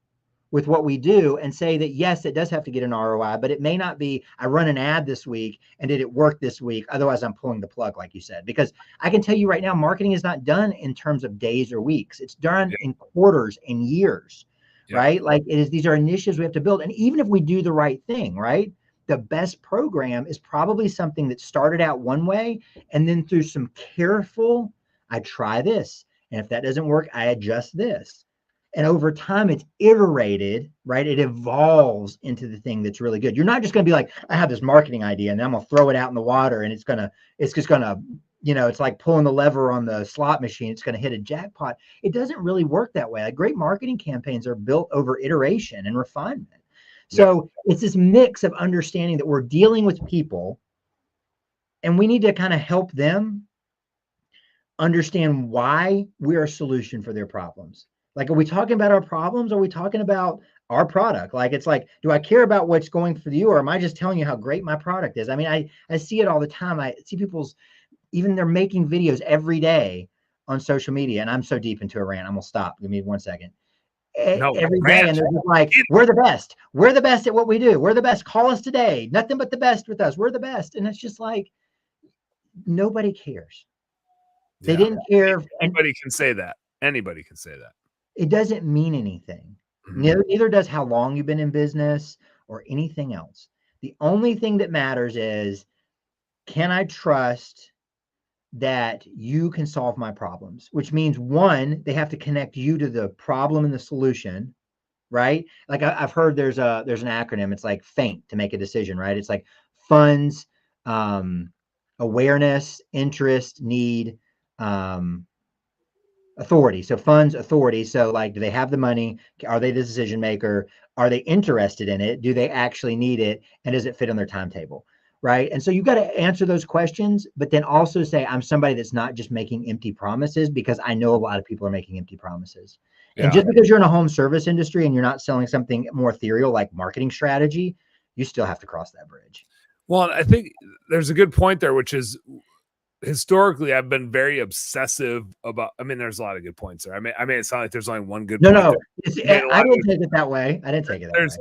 with what we do and say that, yes, it does have to get an ROI, but it may not be, I run an ad this week and did it work this week? Otherwise, I'm pulling the plug, like you said, because I can tell you right now, marketing is not done in terms of days or weeks. It's done in quarters and years, right? Like these are initiatives we have to build. And even if we do the right thing, right? The best program is probably something that started out one way, and then through some careful, I try this. And if that doesn't work, I adjust this. And over time, it's iterated, right? It evolves into the thing that's really good. You're not just going to be like, I have this marketing idea and I'm going to throw it out in the water and it's just going to, it's like pulling the lever on the slot machine. It's going to hit a jackpot. It doesn't really work that way. Like, great marketing campaigns are built over iteration and refinement. So it's this mix of understanding that we're dealing with people and we need to kind of help them understand why we're a solution for their problems. Like, are we talking about our problems? Are we talking about our product? Like, it's like, do I care about what's going for you, or am I just telling you how great my product is? I mean, I see it all the time. I see even they're making videos every day on social media, and I'm so deep into a rant. I'm gonna stop. Give me 1 second. Every day, and they're just like, we're the best. We're the best at what we do. We're the best. Call us today. Nothing but the best with us. We're the best. And it's just like, nobody cares. They didn't care. Anybody can say that. Anybody can say that. It doesn't mean anything. Neither does how long you've been in business or anything else. The only thing that matters is, can I trust that you can solve my problems? Which means, one, they have to connect you to the problem and the solution, right? Like, I've heard there's an acronym. It's like FAINT, to make a decision, right? It's like funds, awareness, interest, need, authority. So funds, authority. So, like, do they have the money? Are they the decision maker? Are they interested in it? Do they actually need it? And does it fit on their timetable? Right. And so you've got to answer those questions, but then also say, I'm somebody that's not just making empty promises, because I know a lot of people are making empty promises. And just because you're in a home service industry and you're not selling something more ethereal like marketing strategy, you still have to cross that bridge. Well, I think there's a good point there, which is, historically, I've been very obsessive about. I mean, there's a lot of good points there. I mean, it sound like there's only one good point. No, I didn't take it that way. I didn't take it that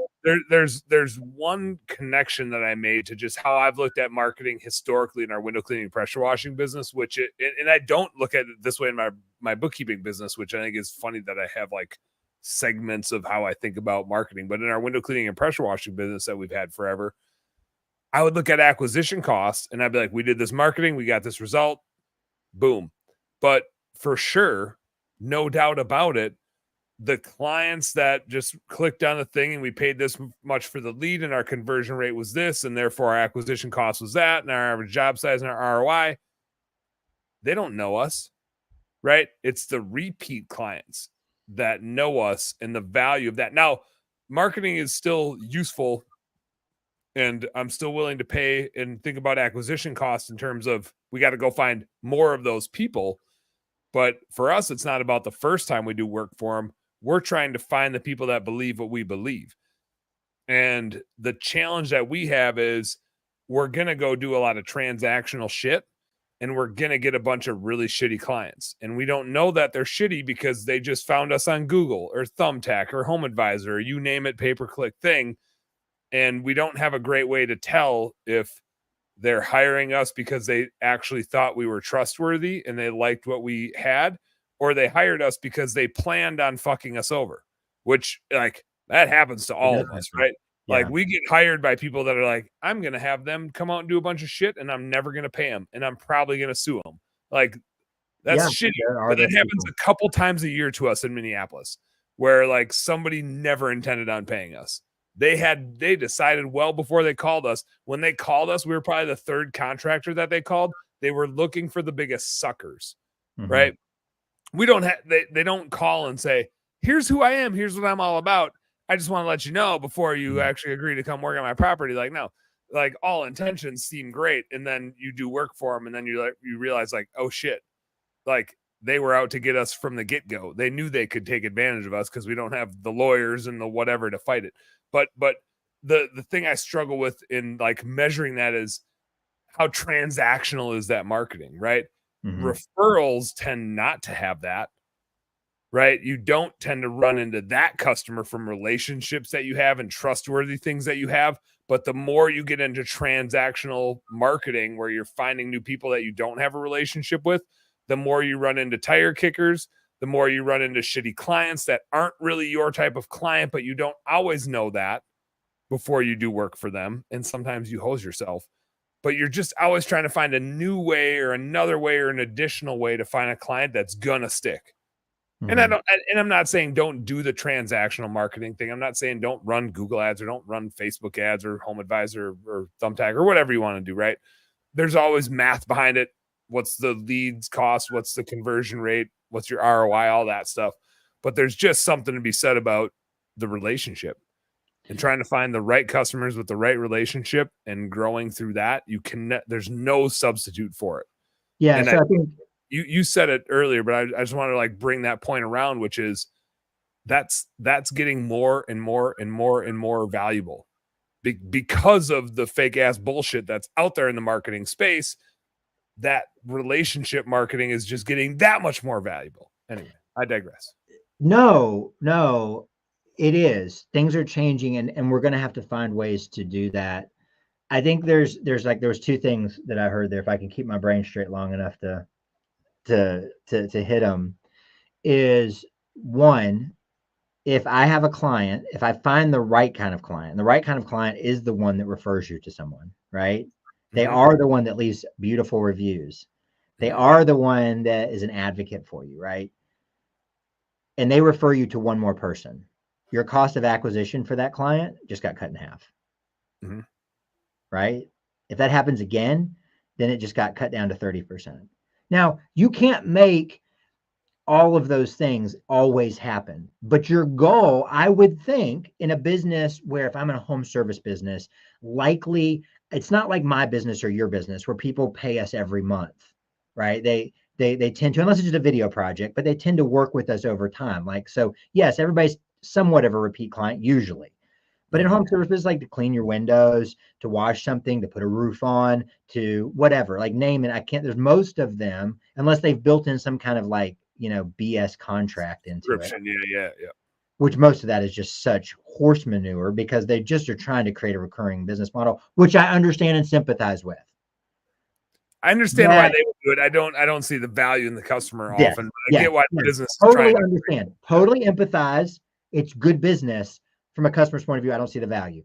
way. There's one connection that I made to just how I've looked at marketing historically in our window cleaning pressure washing business, and I don't look at it this way in my bookkeeping business, which I think is funny that I have like segments of how I think about marketing. But in our window cleaning and pressure washing business that we've had forever, I would look at acquisition costs and I'd be like, we did this marketing, we got this result, boom. But for sure, no doubt about it, the clients that just clicked on the thing and we paid this much for the lead and our conversion rate was this, and therefore our acquisition cost was that, and our average job size and our ROI, they don't know us, right? It's the repeat clients that know us and the value of that. Now, marketing is still useful, and I'm still willing to pay and think about acquisition costs in terms of, we got to go find more of those people. But for us, it's not about the first time we do work for them. We're trying to find the people that believe what we believe. And the challenge that we have is, we're going to go do a lot of transactional shit, and we're going to get a bunch of really shitty clients. And we don't know that they're shitty because they just found us on Google or Thumbtack or Home Advisor, or you name it, pay-per-click thing. And we don't have a great way to tell if they're hiring us because they actually thought we were trustworthy and they liked what we had, or they hired us because they planned on fucking us over, which, like, that happens to all of us, right? Yeah. Like, we get hired by people that are like, I'm going to have them come out and do a bunch of shit and I'm never going to pay them, and I'm probably going to sue them. Like, that's shitty. But that happens a couple times a year to us in Minneapolis, where like somebody never intended on paying us. They decided well before they called us. When they called us, we were probably the third contractor that they called. They were looking for the biggest suckers, right? We don't have, they don't call and say, here's who I am, here's what I'm all about, I just want to let you know before you actually agree to come work on my property. Like, no, like, all intentions seem great, and then you do work for them, and then you realize, like, oh shit, like, they were out to get us from the get-go. They knew they could take advantage of us because we don't have the lawyers and the whatever to fight it. But the thing I struggle with in like measuring that is, how transactional is that marketing, right? Referrals tend not to have that. right? You don't tend to run into that customer from relationships that you have and trustworthy things that you have. But the more you get into transactional marketing where you're finding new people that you don't have a relationship with, the more you run into tire kickers, the more you run into shitty clients that aren't really your type of client, but you don't always know that before you do work for them. And sometimes you hose yourself, but you're just always trying to find a new way or another way or an additional way to find a client that's gonna stick. And I'm not saying don't do the transactional marketing thing. I'm not saying don't run Google ads or don't run Facebook ads or Home Advisor or Thumbtack or whatever you want to do, right? There's always math behind it. What's the leads cost? What's the conversion rate? What's your ROI? All that stuff. But there's just something to be said about the relationship and trying to find the right customers with the right relationship and growing through that. There's no substitute for it. Yeah. And so I think you said it earlier, but I just want to like bring that point around, which is that's getting more and more and more and more valuable because of the fake ass bullshit that's out there in the marketing space. That relationship marketing is just getting that much more valuable. Anyway, I digress. No, it is. Things are changing, and we're going to have to find ways to do that. I think there was two things that I heard there. If I can keep my brain straight long enough to hit them, is one, if I have a client, if I find the right kind of client, and the right kind of client is the one that refers you to someone, right? They are the one that leaves beautiful reviews. They are the one that is an advocate for you, right? And they refer you to one more person. Your cost of acquisition for that client just got cut in half, right? If that happens again, then it just got cut down to 30%. Now, you can't make all of those things always happen, but your goal, I would think, in a business where if I'm in a home service business, likely it's not like my business or your business where people pay us every month, right? They tend to, unless it's just a video project, but they tend to work with us over time. Like, so yes, everybody's somewhat of a repeat client usually. But in home service business, like to clean your windows, to wash something, to put a roof on, to whatever, like name it. There's most of them, unless they've built in some kind of like, BS contract into it. Yeah. Which most of that is just such horse manure because they just are trying to create a recurring business model, which I understand and sympathize with. I understand why they would do it. I don't see the value in the customer often. But I get why the business is totally trying understand. Totally empathize. It's good business. From a customer's point of view, I don't see the value.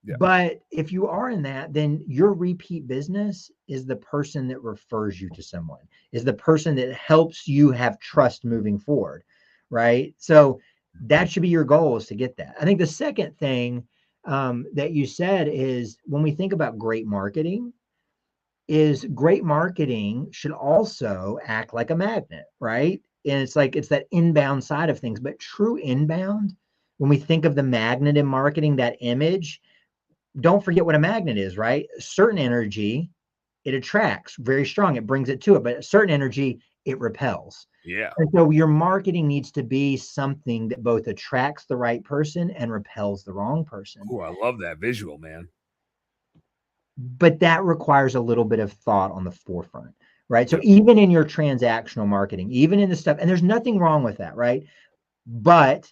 Yeah. But if you are in that, then your repeat business is the person that refers you to someone, is the person that helps you have trust moving forward, right? So that should be your goal, is to get that. I think the second thing that you said is when we think about great marketing should also act like a magnet, right? And it's that inbound side of things, but true inbound, when we think of the magnet in marketing, that image, don't forget what a magnet is, right? Certain energy, it attracts very strong. It brings it to it, but a certain energy, it repels. Yeah. And so your marketing needs to be something that both attracts the right person and repels the wrong person. Oh, I love that visual, man. But that requires a little bit of thought on the forefront, right? So even in your transactional marketing, even in the stuff, and there's nothing wrong with that, right? But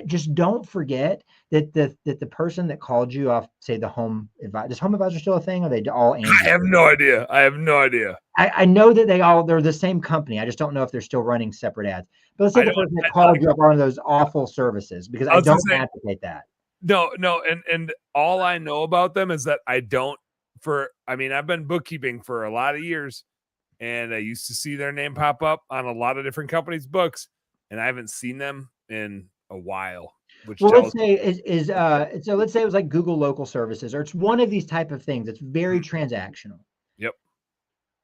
just don't forget that the person that called you off, say the home advisor, is home advisor still a thing? Or are they all angels? I have no idea. I know that they're the same company. I just don't know if they're still running separate ads. But let's say the person that called you up on those awful services, because I don't advocate that. No, and all I know about them is that I've been bookkeeping for a lot of years, and I used to see their name pop up on a lot of different companies' books, and I haven't seen them in a while. Let's say let's say it was like Google Local Services, or it's one of these type of things. It's very transactional. Yep.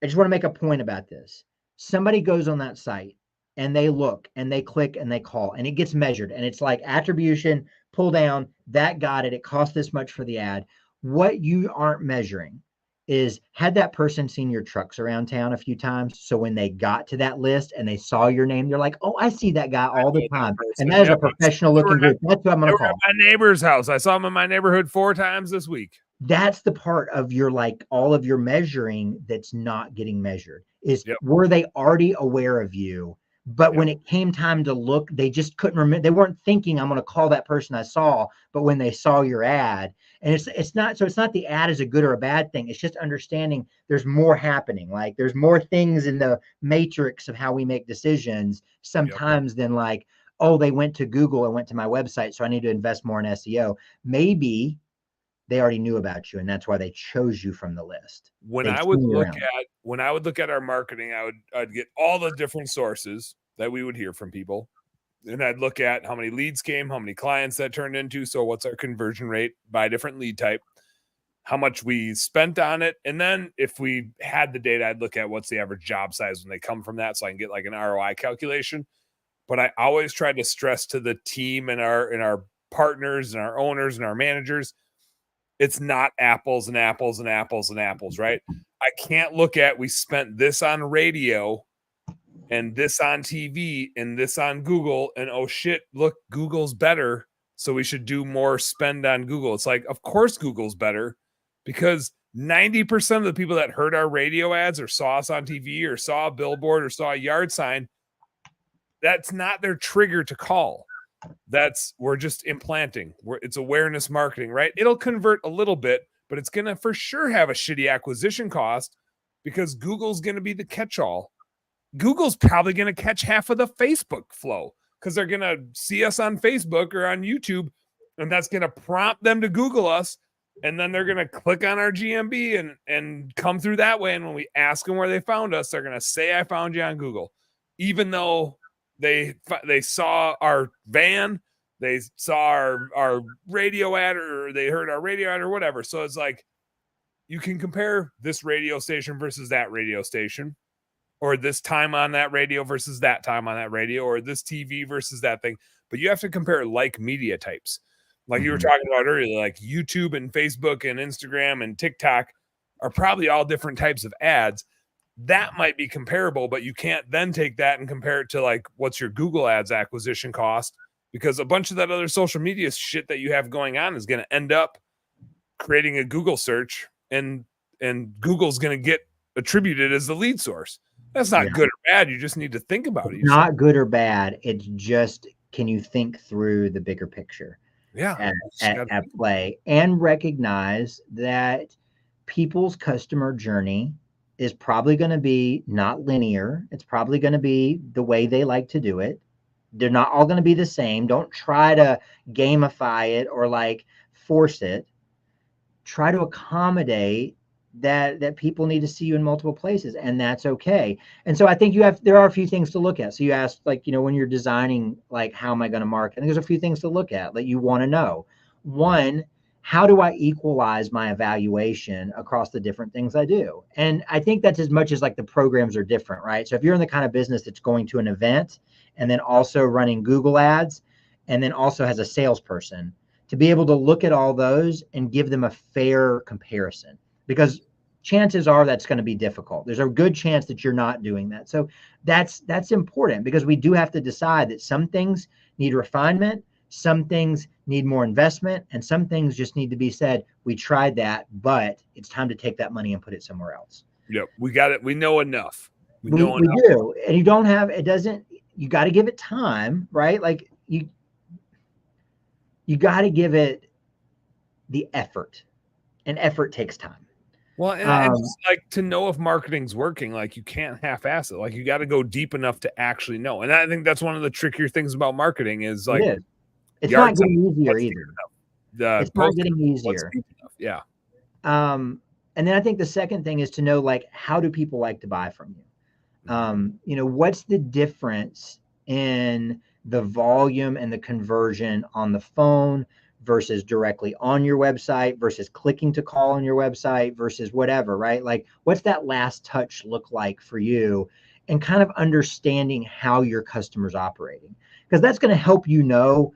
I just want to make a point about this. Somebody goes on that site and they look and they click and they call and it gets measured, and it's like attribution, pull down, that got it. It cost this much for the ad. What you aren't measuring is, had that person seen your trucks around town a few times? So when they got to that list and they saw your name, they're like, oh, I see that guy all the time. And that is a professional looking group. That's what I'm going to call. At my neighbor's house. I saw him in my neighborhood 4 times this week. That's the part of your, all of your measuring that's not getting measured is, were they already aware of you But when it came time to look, they just couldn't remember. They weren't thinking, I'm going to call that person I saw. But when they saw your ad, and it's not the ad is a good or a bad thing. It's just understanding there's more happening. Like there's more things in the matrix of how we make decisions sometimes than like, oh, they went to Google and went to my website, so I need to invest more in SEO. Maybe they already knew about you, and that's why they chose you from the list. When I would look at our marketing, I'd get all the different sources that we would hear from people. And I'd look at how many leads came, how many clients that turned into. So what's our conversion rate by different lead type, how much we spent on it. And then if we had the data, I'd look at what's the average job size when they come from that. So I can get like an ROI calculation. But I always try to stress to the team and our partners and our owners and our managers, it's not apples and apples and apples and apples, right? I can't look at we spent this on radio and this on TV and this on Google and oh shit, look, Google's better, so we should do more spend on Google. It's like, of course Google's better because 90% of the people that heard our radio ads or saw us on TV or saw a billboard or saw a yard sign, that's not their trigger to call. We're just implanting. It's awareness marketing, right? It'll convert a little bit, but it's going to for sure have a shitty acquisition cost because Google's going to be the catch-all. Google's probably going to catch half of the Facebook flow because they're going to see us on Facebook or on YouTube, and that's going to prompt them to Google us, and then they're going to click on our GMB and come through that way. And when we ask them where they found us, they're going to say, I found you on Google, even though they saw our van, they saw our radio ad, or they heard our radio ad or whatever. So it's like you can compare this radio station versus that radio station, or this time on that radio versus that time on that radio, or this TV versus that thing. But you have to compare like media types. Like you were talking about earlier, like YouTube and Facebook and Instagram and TikTok are probably all different types of ads. That might be comparable, but you can't then take that and compare it to like what's your Google ads acquisition cost, because a bunch of that other social media shit that you have going on is going to end up creating a Google search, and Google's going to get attributed as the lead source. That's not good or bad. You just need to think about it. It's not good or bad. It's just, can you think through the bigger picture? At play, and recognize that people's customer journey is probably going to be not linear. It's probably going to be the way they like to do it. They're not all going to be the same. Don't try to gamify it or like force it. Try to accommodate that people need to see you in multiple places, and that's okay. And so I think there are a few things to look at. So you asked, like, when you're designing, like, how am I going to market? And there's a few things to look at that you want to know. One, how do I equalize my evaluation across the different things I do? And I think that's as much as like the programs are different, right? So if you're in the kind of business that's going to an event and then also running Google ads and then also has a salesperson, to be able to look at all those and give them a fair comparison, because chances are that's going to be difficult. There's a good chance that you're not doing that. So that's important, because we do have to decide that some things need refinement, some things need more investment, and some things just need to be said, we tried that, but it's time to take that money and put it somewhere else. Yep. We got it. We know enough. We do. And you got to give it time, right? Like you got to give it the effort, and effort takes time. Well, and just like to know if marketing's working, like you can't half-ass it. Like you got to go deep enough to actually know. And I think that's one of the trickier things about marketing is like, it's not getting easier either. It's not getting easier. Yeah. And then I think the second thing is to know, like, how do people like to buy from you? What's the difference in the volume and the conversion on the phone versus directly on your website versus clicking to call on your website versus whatever, right? Like, what's that last touch look like for you? And kind of understanding how your customer's operating, because that's going to help you know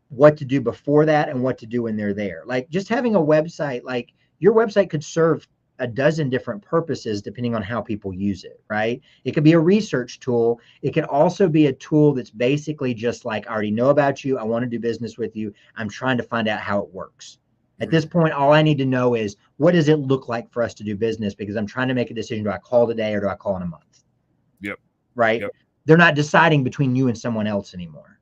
what to do before that and what to do when they're there. Like, just having a website, like your website could serve a dozen different purposes depending on how people use it, right? It could be a research tool. It could also be a tool that's basically just like, I already know about you. I want to do business with you. I'm trying to find out how it works. At this point, all I need to know is, what does it look like for us to do business? Because I'm trying to make a decision. Do I call today or do I call in a month? Yep. Right. Yep. they're not deciding between you and someone else anymore.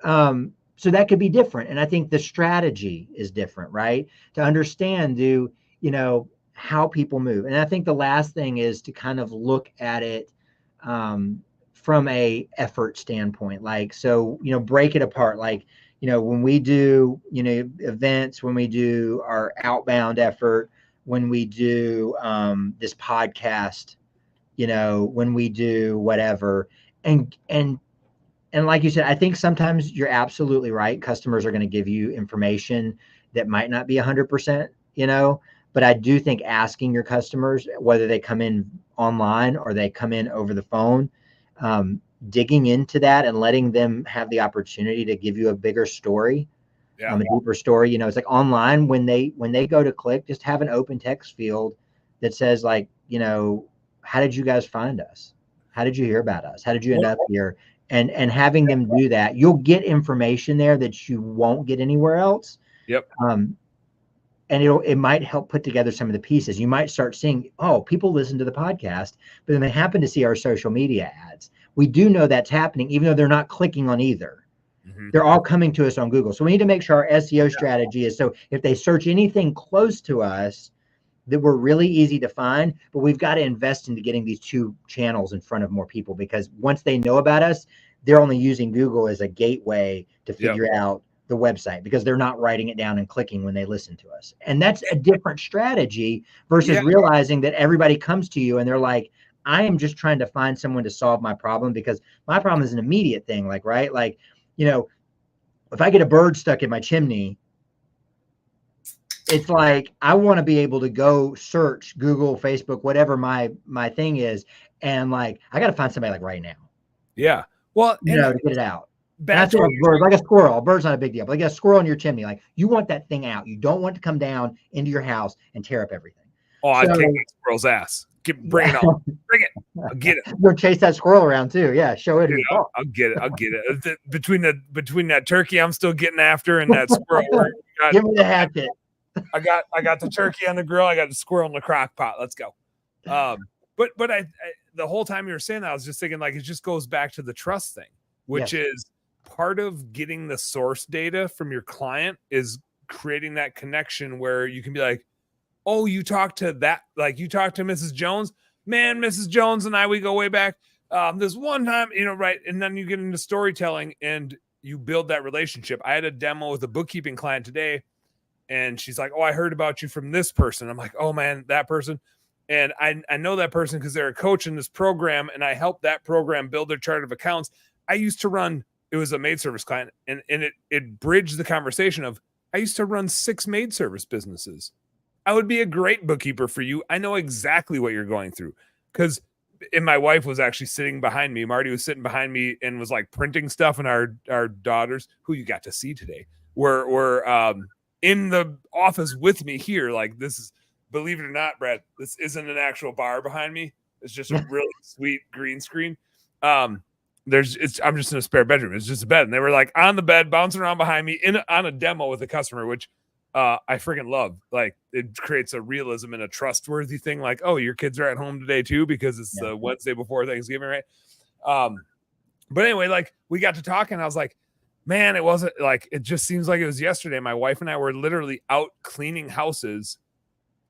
So that could be different. And I think the strategy is different, right? To understand, how people move. And I think the last thing is to kind of look at it from a effort standpoint. Like, so, break it apart. Like, when we do, events, when we do our outbound effort, when we do this podcast, when we do whatever, and like you said, I think sometimes you're absolutely right. Customers are going to give you information that might not be 100%, but I do think asking your customers, whether they come in online or they come in over the phone, digging into that and letting them have the opportunity to give you a bigger story, a deeper story. It's like online when they go to click, just have an open text field that says like, how did you guys find us? How did you hear about us? How did you end up here? And having them do that, you'll get information there that you won't get anywhere else. Yep. And it might help put together some of the pieces. You might start seeing, oh, people listen to the podcast, but then they happen to see our social media ads. We do know that's happening, even though they're not clicking on either. Mm-hmm. They're all coming to us on Google. So we need to make sure our SEO strategy is, so if they search anything close to us, that we're really easy to find, but we've got to invest into getting these two channels in front of more people, because once they know about us, they're only using Google as a gateway to figure out the website, because they're not writing it down and clicking when they listen to us. And that's a different strategy versus realizing that everybody comes to you and they're like, I am just trying to find someone to solve my problem, because my problem is an immediate thing. Like, right. Like, if I get a bird stuck in my chimney, it's like, I want to be able to go search Google, Facebook, whatever my thing is. And like, I got to find somebody like right now. Yeah. Well, to get it out. That's what birds, like a squirrel. A bird's not a big deal, but like a squirrel in your chimney, like you want that thing out. You don't want it to come down into your house and tear up everything. Oh, I'd kick that squirrel's ass. Bring it on. Bring it. I'll get it. You'll chase that squirrel around too. Yeah, show it. I'll get it. Between that turkey I'm still getting after and that squirrel. Give me the hatchet. I got the turkey on the grill. I got the squirrel in the crock pot. Let's go. But I the whole time you were saying that, I was just thinking, like, it just goes back to the trust thing, which is part of getting the source data from your client is creating that connection where you can be like, oh, you talked to Mrs. Jones, man, Mrs. Jones and I, we go way back. This one time, right. And then you get into storytelling and you build that relationship. I had a demo with a bookkeeping client today, and she's like, oh, I heard about you from this person. I'm like, oh man, that person. And I know that person because they're a coach in this program, and I helped that program build their chart of accounts. I used to run, it was a maid service client, and it bridged the conversation of, I used to run 6 maid service businesses. I would be a great bookkeeper for you. I know exactly what you're going through. And my wife was actually sitting behind me. Marty was sitting behind me and was like printing stuff. And our daughters, who you got to see today, were in the office with me here. Like, this is, believe it or not, Brad, this isn't an actual bar behind me. It's just a really sweet green screen. I'm just in a spare bedroom. It's just a bed. And they were like on the bed, bouncing around behind me on a demo with a customer, which I freaking love. Like, it creates a realism and a trustworthy thing. Like, oh, your kids are at home today too, because it's the Wednesday before Thanksgiving, right? But anyway, like, we got to talking. I was like, man, it wasn't like, it just seems like it was yesterday. My wife and I were literally out cleaning houses.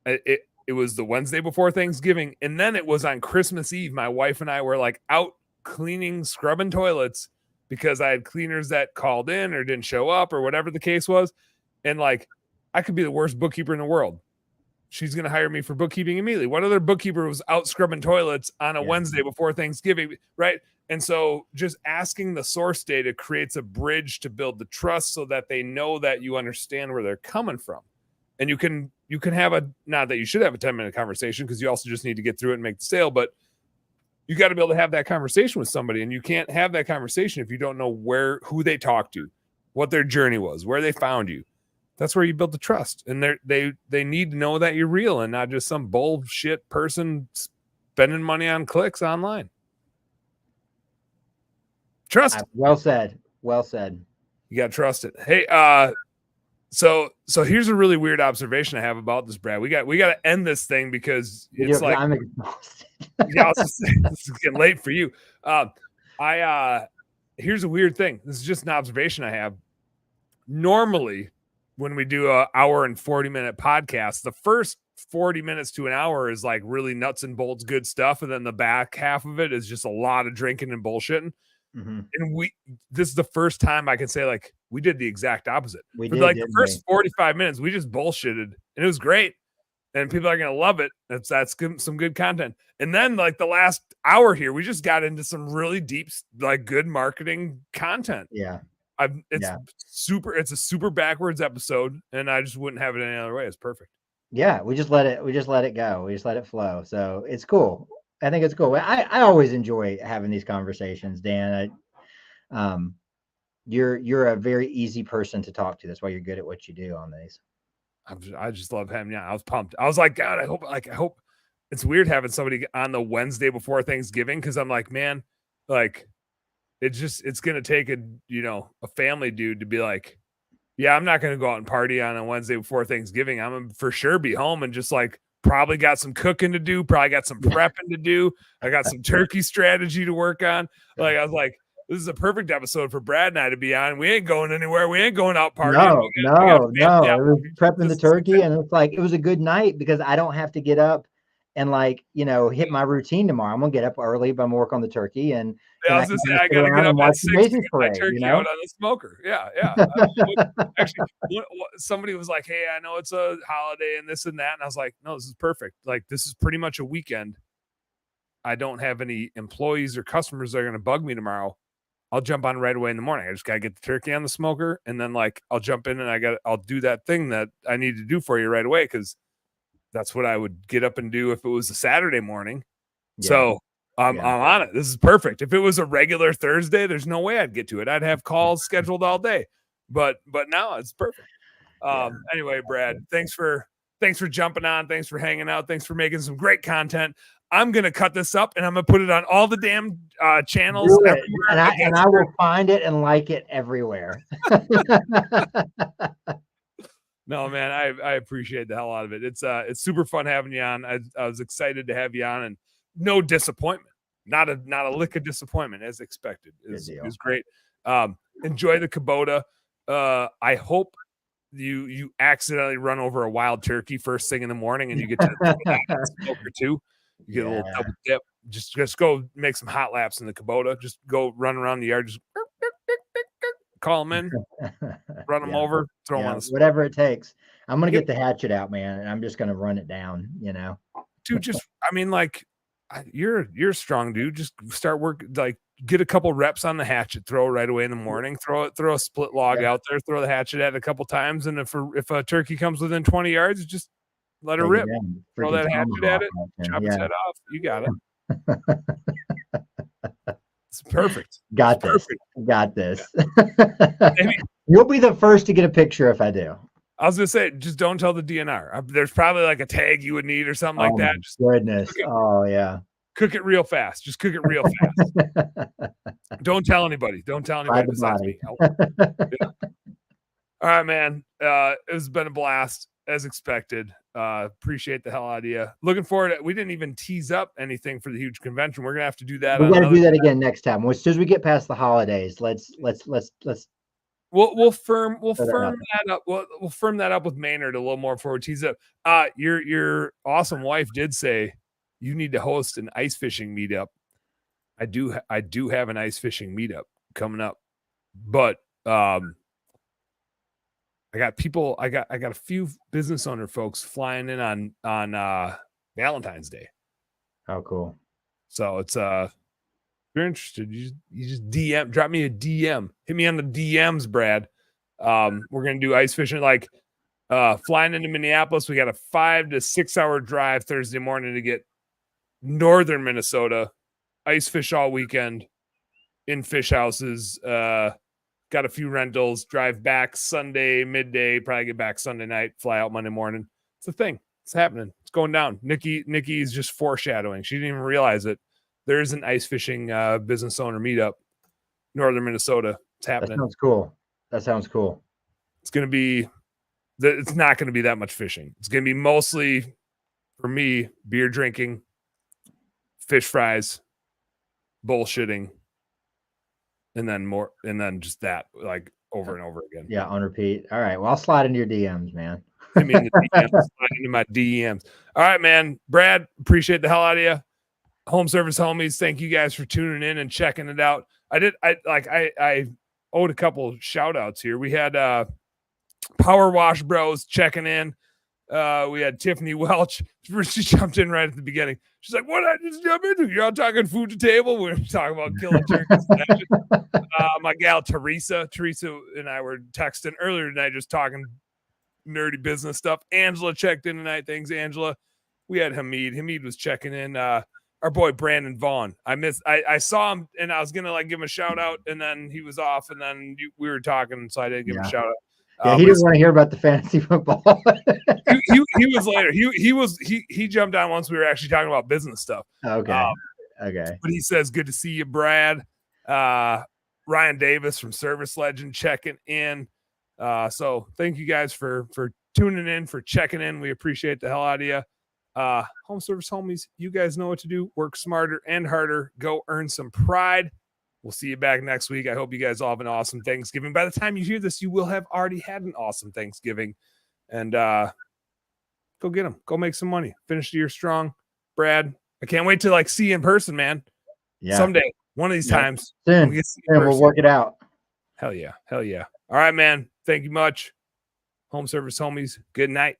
It was the Wednesday before Thanksgiving, and then it was on Christmas Eve. My wife and I were like out cleaning, scrubbing toilets because I had cleaners that called in or didn't show up or whatever the case was. And like, I could be the worst bookkeeper in the world. She's going to hire me for bookkeeping immediately. What other bookkeeper was out scrubbing toilets on a Wednesday before Thanksgiving, right? And so just asking the source data creates a bridge to build the trust so that they know that you understand where they're coming from. And you can have not that you should have a 10-minute conversation, because you also just need to get through it and make the sale, but you got to be able to have that conversation with somebody. And you can't have that conversation if you don't know who they talked to, what their journey was, where they found you. That's where you build the trust. And they need to know that you're real and not just some bullshit person spending money on clicks online. Trust. Well said. Well said. You got to trust it. Hey, So here's a really weird observation I have about this, Brad. We got to end this thing because it's like, I'm exhausted. Yeah, I was just saying, this is getting late for you. Here's a weird thing. This is just an observation I have. Normally, when we do an hour and 40-minute podcast, the first 40 minutes to an hour is like really nuts and bolts good stuff, and then the back half of it is just a lot of drinking and bullshitting. And this is the first time I can say like we did the exact opposite. For like the first 45 minutes, we just bullshitted, and it was great, and people are gonna love it. That's good, some good content. And then like the last hour here, we just got into some really deep, like good marketing content. It's a super backwards episode, and I just wouldn't have it any other way. It's perfect. Yeah, we just let it go. We just let it flow. So it's cool. I think it's cool. I always enjoy having these conversations, Dan. You're a very easy person to talk to. That's why you're good at what you do on these. I just love having you. I was pumped. I was like, God, I hope it's weird having somebody on the Wednesday before Thanksgiving, because I'm like, man, like it's gonna take a family dude to be like, yeah, I'm not gonna go out and party on a Wednesday before Thanksgiving. I'm gonna for sure be home and just like probably got some cooking to do, probably got some prepping to do. I got some turkey strategy to work on. Like I was like, this is a perfect episode for Brad and I to be on. We ain't going anywhere. We ain't going out partying. No. It was prepping the turkey, and it's like it was a good night because I don't have to get up and hit my routine tomorrow. I'm gonna get up early, but I'm work on the turkey, and I was just saying I gotta get up at 6 to get my turkey out on the smoker. Yeah. Actually, somebody was like, "Hey, I know it's a holiday and this and that," and I was like, "No, this is perfect. Like, this is pretty much a weekend. I don't have any employees or customers that are gonna bug me tomorrow. I'll jump on right away in the morning. I just gotta get the turkey on the smoker, and then like I'll jump in and I'll do that thing that I need to do for you right away, because that's what I would get up and do if it was a Saturday morning." So I'm on it. This is perfect. If it was a regular Thursday, there's no way I'd get to it. I'd have calls scheduled all day, but now it's perfect. Anyway, Brad, thanks for jumping on. Thanks for hanging out. Thanks for making some great content. I'm going to cut this up and I'm going to put it on all the damn channels. And I will find it and like it everywhere. No, man, I appreciate the hell out of it. It's super fun having you on. I was excited to have you on, and no disappointment. Not a lick of disappointment as expected. It was great. Enjoy the Kubota. I hope you accidentally run over a wild turkey first thing in the morning and you get to smoke or two. You get a little double dip. Just go make some hot laps in the Kubota. Just go run around the yard. Just call them in, run them over, throw them on the smoke. Whatever it takes. I'm gonna get the hatchet out, man, and I'm just gonna run it down. Dude, you're a strong dude. Just start work, like get a couple reps on the hatchet, throw it right away in the morning, throw a split log out there, throw the hatchet at a couple times, and if a turkey comes within 20 yards, just let her rip. Throw that hatchet at it, chop its head off. You got it. It's perfect. Got this. You'll be the first to get a picture if I do. I was gonna say, just don't tell the DNR. There's probably like a tag you would need or something like that. Just goodness. Oh yeah. Cook it real fast. Just cook it real fast. Don't tell anybody. Don't tell anybody besides me. Yeah. All right, man. It's been a blast as expected. Appreciate the hell out of you. Looking forward to, we didn't even tease up anything for the huge convention. We're gonna have to do that. We got to do that again next time. As soon as we get past the holidays, let's We'll firm that up. We'll firm that up with Maynard a little more before we tease up. Your awesome wife did say you need to host an ice fishing meetup. I do have an ice fishing meetup coming up, but I got a few business owner folks flying in on Valentine's Day. How cool! So it's if you're interested, you just drop me a DM. Hit me on the DMs, Brad. We're gonna do ice fishing, like flying into Minneapolis. We got a 5 to 6 hour drive Thursday morning to get northern Minnesota. Ice fish all weekend in fish houses. Got a few rentals. Drive back Sunday midday. Probably get back Sunday night. Fly out Monday morning. It's a thing. It's happening. It's going down. Nikki is just foreshadowing. She didn't even realize it. There is an ice fishing business owner meetup, northern Minnesota. It's happening. That sounds cool. It's going to be, it's not going to be that much fishing. It's going to be mostly, for me, beer drinking, fish fries, bullshitting, and then more, and then just that like over and over again. Yeah, on repeat. All right. Well, I'll slide into your DMs, man. Hit me in the DMs, slide into my DMs. All right, man. Brad, appreciate the hell out of you. Home Service Homies, thank you guys for tuning in and checking it out. I owed a couple shout outs here. We had Power Wash Bros checking in. We had Tiffany Welch. She jumped in right at the beginning. She's like, "What? I just jump into? You're all talking food to table. We're talking about killing turkeys." My gal Teresa and I were texting earlier tonight, just talking nerdy business stuff. Angela checked in tonight. Thanks, Angela. We had Hamid. Hamid was checking in. Our boy Brandon Vaughn. I saw him and I was gonna like give him a shout out, and then he was off, and then we were talking, so I didn't give him a shout out. Yeah, he didn't want to hear about the fantasy football. he was later. He jumped on once we were actually talking about business stuff. Okay. Okay. But he says, "Good to see you, Brad." Ryan Davis from Service Legend checking in. So thank you guys for tuning in, for checking in. We appreciate the hell out of you. Home Service Homies, you guys know what to do. Work smarter and harder. Go earn some pride. We'll see you back next week. I hope you guys all have an awesome Thanksgiving. By the time you hear this, you will have already had an awesome Thanksgiving. And go get them. Go make some money. Finish the year strong. Brad, I can't wait to like see you in person, man. Yeah. Someday, one of these times. Soon. We'll work it out. Hell yeah. Hell yeah. All right, man. Thank you much. Home Service Homies. Good night.